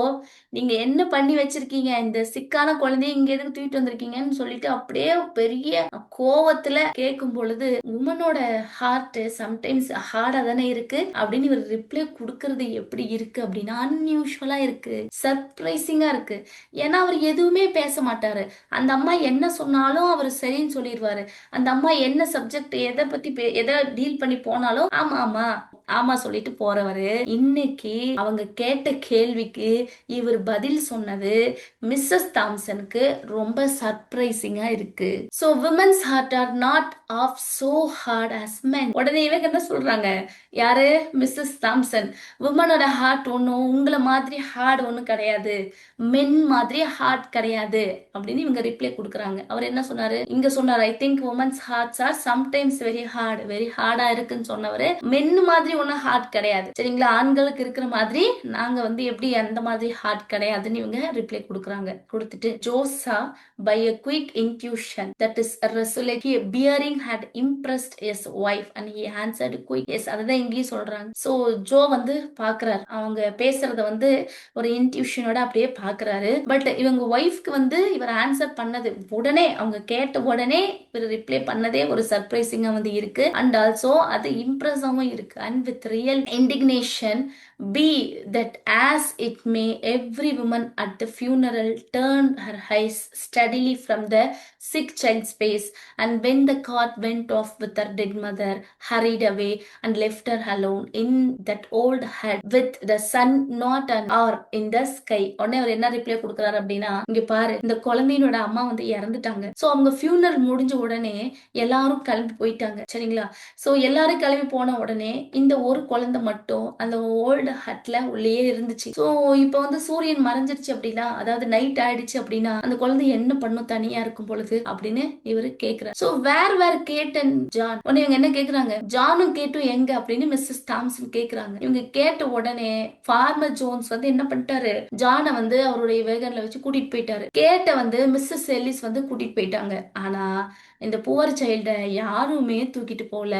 நீங்க என்ன பண்ணி வச்சிருக்கீங்க, இந்த சிக்கான குழந்தைய இங்க எதுக்கு தூக்கிட்டு வந்திருக்கீங்கன்னு சொல்லிட்டு அப்படியே பெரிய கோவத்துல கேட்கும் பொழுது உமனோட ஹார்ட் சம்டைம்ஸ் ஹார்டா தானே இருக்கு அப்படின்னு இவர் ரிப்ளை கொடுக்கறது எப்படி இருக்கு அப்படின்னா அன்யூஷுவலா இருக்கு, சர்ப்ரைசிங்கா இருக்கு. ஏன்னா அவர் எதுவுமே பேச மாட்டாரு. அந்த அம்மா என்ன சொன்னாலும் அவர் சரின்னு சொல்லிடுவாரு. அந்த அம்மா என்ன சப்ஜெக்ட் எதை பத்தி எதை டீல் பண்ணி போனாலும் ஆமா ஆமா ஆமா சொல்லிட்டு போறவரு இன்னைக்கு அவங்க கேட்ட கேள்விக்கு இவர் பதில் சொன்னது மிஸ்ஸஸ் தாம்சனுக்கு ரொம்ப சர்ப்ரைசிங்கா இருக்கு. So women's heart are not of so hard as men. உடனே இவங்க என்ன சொல்றாங்க, யாரு மிஸ்ஸஸ் தாம்சன், விமனோட ஹார்ட் ஒன்னும் உங்களை மாதிரி ஹார்ட் ஒன்னும் கிடையாது, மென் மாதிரி ஹார்ட் கிடையாது அப்படின்னு இவங்க ரிப்ளை கொடுக்குறாங்க. அவர் என்ன சொன்னாரு, இங்க சொன்னார், I think women's hearts are sometimes very ஹார்டா இருக்குன்னு சொன்னவரு மென் மாதிரி ஒன்னும் ஹார்ட் கிடையாது, சரிங்களா, ஆண்களுக்கு இருக்கிற மாதிரி நாங்க வந்து எப்படி அந்த மாதிரி ஹார்ட் கிடையாதுன்னு இவங்க ரிப்ளை கொடுக்குறாங்க. கொடுத்துட்டு JoSAA by a quick intuition that is resolute bearing had impressed his wife and he answered quick yes. அதுதான் இங்கேயும் சொல்றாங்க. சோ ஜோ வந்து பாக்குறாரு, அவங்க பேசுறத வந்து ஒரு இன்ட்யூஷனோட அப்படியே பாக்குறாரு. பட் இவங்க ஒய்ஃப்க்கு வந்து இவர் ஆன்சர் பண்ணது உடனே, அவங்க கேட்ட உடனே இவர் ரிப்ளை பண்ணதே ஒரு சர்ப்ரைசிங்கா வந்து இருக்கு. அண்ட் ஆல்சோ அது இம்ப்ரெஸாவும் இருக்கு. And with real indignation be that as it may, every woman at the funeral turned her eyes steadily from the sick child's face, and when the cart went off with her dead mother, hurried away and left her alone in that old hut with the sun not an hour in the sky. உடனே அவர் என்ன reply கொடுக்குறாரு அப்படின்னா, இங்க பாரு, இந்த குழந்தையோட அம்மா வந்து இறந்துட்டாங்க. சோ அவங்க ஃபியூனரல் முடிஞ்ச உடனே எல்லாரும் கிளம்பி போயிட்டாங்க, சரிங்களா. சோ எல்லாரும் கிளம்பி போன உடனே இந்த ஒரு குழந்தை மட்டும் அந்த ஓல்டு ஹட்ல உள்ளே இருந்துச்சு. சோ இப்போ வந்து சூரியன் மறைஞ்சிருச்சு அப்படின்னா, அதாவது நைட் ஆயிடுச்சு அப்படின்னா அந்த குழந்தை என்ன பண்ணும் தனியா இருக்கும் பொழுது அப்படின்னு இவரு கேக்குறாரு. சோ வேர் கேட்டன் ஜான். உடனே இவங்க என்ன கேக்குறாங்க, ஜானும் கேட்டும் எங்க அப்படின்னு மிஸ்ஸஸ் தாம்சன் கேக்குறாங்க. இவங்க கேட்ட உடனே ஃபார்மர் ஜோன்ஸ் வந்து என்ன பண்ணிட்டாரு, ஜானை வந்து அவருடைய வேகன்ல வச்சு கூட்டிட்டு போயிட்டாரு. கேட்ட வந்து மிஸ்ஸஸ் எல்லிஸ் வந்து கூட்டிட்டு போயிட்டாங்க. ஆனா இந்த புவர் சைல்ட யாருமே தூக்கிட்டு போல.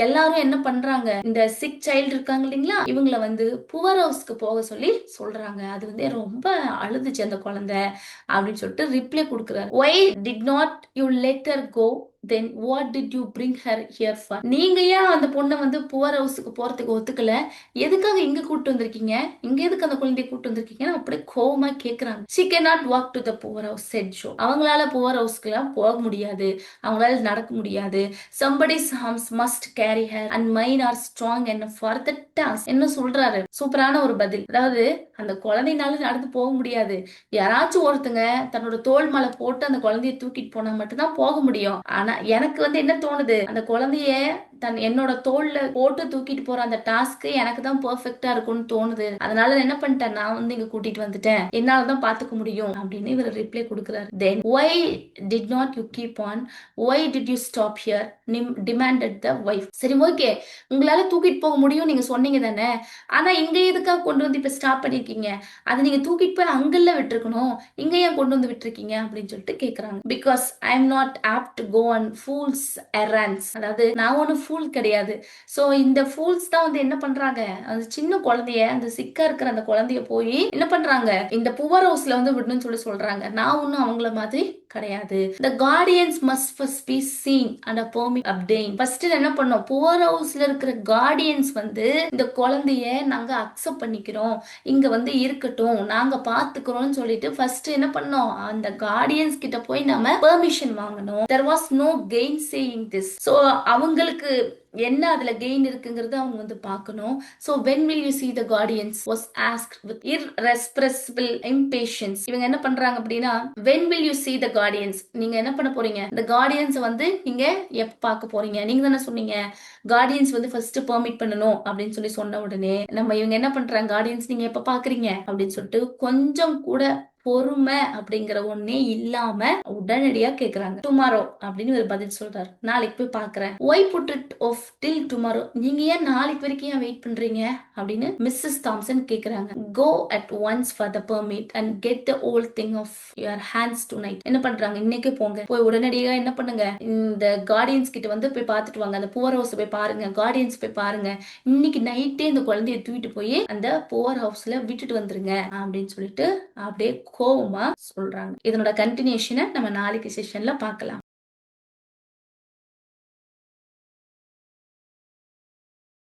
எல்லாரும் என்ன பண்றாங்க, இந்த சிக் சைல்டு இருக்காங்க இல்லைங்களா, இவங்களை வந்து புவர் ஹவுஸ்க்கு போக சொல்லி சொல்றாங்க. அது வந்து ரொம்ப அழுதுச்சு அந்த குழந்தை அப்படின்னு சொல்லிட்டு ரிப்ளை கொடுக்குறாரு. why did not you let her go, then what did you bring her here for? நீங்க ஏன் அந்த பொண்ணை வந்து புவர் ஹவுஸ்க்கு போறதுக்கு ஒத்துக்கல, எதுக்காக இங்க கூட்டு வந்திருக்கீங்க, இங்க எதுக்கு அந்த குழந்தைய கூட்டு வந்திருக்கீங்கன்னு அப்படியே கோவமா கேக்குறாங்க. she cannot walk to the poor house, said Joe. அவங்களால புவர் ஹவுஸ்க்கு எல்லாம் போக முடியாது, அவங்களால நடக்க முடியாது. somebody's arms must carry her and mine are strong enough for the task. என்ன சொல்றாரு, சூப்பரான ஒரு பதில். அதாவது அந்த குழந்தைனால நடந்து போக முடியாது, யாராச்சும் ஒருத்தங்க தன்னோட தோல் மேல போட்டு அந்த குழந்தைய தூக்கிட்டு போனா மட்டும்தான் போக முடியும். ஆனா எனக்கு வந்து என்ன தோணுது, அந்த குழந்தைய என்னோட தோல்ல போட்டு தூக்கிட்டு போற அந்த டாஸ்க் எனக்கு தான் பெர்ஃபெக்ட்டா இருக்கும்னு தோணுது. அதனால என்ன பண்ணிட்டேன், நான் வந்து இங்க கூட்டிட்டு வந்துட்டேன், என்னாலதான் பாத்துக்க முடியும் அப்படின்னு இவர் ரிப்ளை கொடுக்குறாரு. then why did not you keep on, why did you stop here, demanded the wife. சரி ஓகே, உங்களால தூக்கிட்டு போக முடியும் நீங்க சொன்னீங்க தானே, ஆனா இங்க எதுக்காக கொண்டு வந்து இப்ப ஸ்டாப் பண்ணிருக்கீங்க, அதை நீங்க தூக்கிட்டு போய் அங்கல்ல விட்டுருக்கணும், இங்க ஏன் கொண்டு வந்து விட்டுருக்கீங்க அப்படின்னு சொல்லிட்டு கேக்குறாங்க. because I am not apt to go on fools errands. அதாவது நான் ஒன்னும் ஃபூல் கிடையாது. சோ இந்த ஃபூல்ஸ் தான் வந்து என்ன பண்றாங்க, அந்த சின்ன குழந்தைய, அந்த சிக்கா இருக்கிற அந்த குழந்தைய போய் என்ன பண்றாங்க, இந்த புவர் ஹவுஸ்ல வந்து விடணும்னு சொல்லி சொல்றாங்க. நான் ஒன்னும் அவங்கள மாதிரி கிடையாது. the guardians must first be seen and a permit obtained. First என்ன பண்ணோம், புவர் ஹவுஸ்ல இருக்கிற கார்டியன்ஸ் வந்து இந்த குழந்தைய நாங்க அக்செப்ட் பண்ணிக்கிறோம், இங்க வந்து இருக்கட்டும், நாங்க பாத்துக்கிறோம்னு சொல்லிட்டு ஃபர்ஸ்ட் என்ன பண்ணோம், அந்த கார்டியன்ஸ் கிட்ட போய் நாம பெர்மிஷன் வாங்கணும். there was no gainsaying this. so அவங்களுக்கு என்ன அதுல கெயின் இருக்குங்கிறது அவங்க வந்து பார்க்கணும். so when will you see the guardians was asked with irrepressible impatience. இவங்க என்ன பண்றாங்க அப்படின்னா, when will you see the guardians, நீங்க என்ன பண்ண போறீங்க, இந்த கார்டியன்ஸ் வந்து நீங்க எப்ப பார்க்க போறீங்க, நீங்க தானே சொன்னீங்க கார்டியன்ஸ் வந்து ஃபர்ஸ்ட் பெர்மிட் பண்ணணும் அப்படின்னு சொல்லி சொன்ன உடனே நம்ம இவங்க என்ன பண்றாங்க, கார்டியன்ஸ் நீங்க எப்ப பாக்குறீங்க அப்படின்னு சொல்லிட்டு கொஞ்சம் கூட பொறுமை அப்படிங்கிற ஒன்னே இல்லாம உடனடியா கேக்குறாங்க. டுமாரோ அப்படின்னு ஒரு பதில் சொல்றாரு, நாளைக்கு போய் பாக்குறேன். Why put it off till tomorrow, நீங்க ஏன் நாளைக்கு வரைக்கும் ஏன் வெயிட் பண்றீங்க அப்படின்னு மிஸ்ஸஸ் தாம்சன் கேக்குறாங்க. Go at once for the permit and get the whole thing off your hands tonight. என்ன பண்றாங்க, இன்னைக்கே போங்க, போய் உடனடியா என்ன பண்ணுங்க, இந்த கார்டியன்ஸ் கிட்ட வந்து போய் பார்த்துட்டு வாங்க, அந்த புவர் ஹவுஸ் போய் பாருங்க, கார்டியன்ஸ் போய் பாருங்க, இன்னைக்கு நைட்டே இந்த குழந்தைய தூக்கிட்டு போய் அந்த புவர் ஹவுஸ்ல விட்டுட்டு வந்துருங்க அப்படின்னு சொல்லிட்டு அப்படியே கோவமா சொல்றாங்க. இதனோட கண்டினியூஷனை நம்ம நாளைக்கு செஷன்ல பார்க்கலாம்.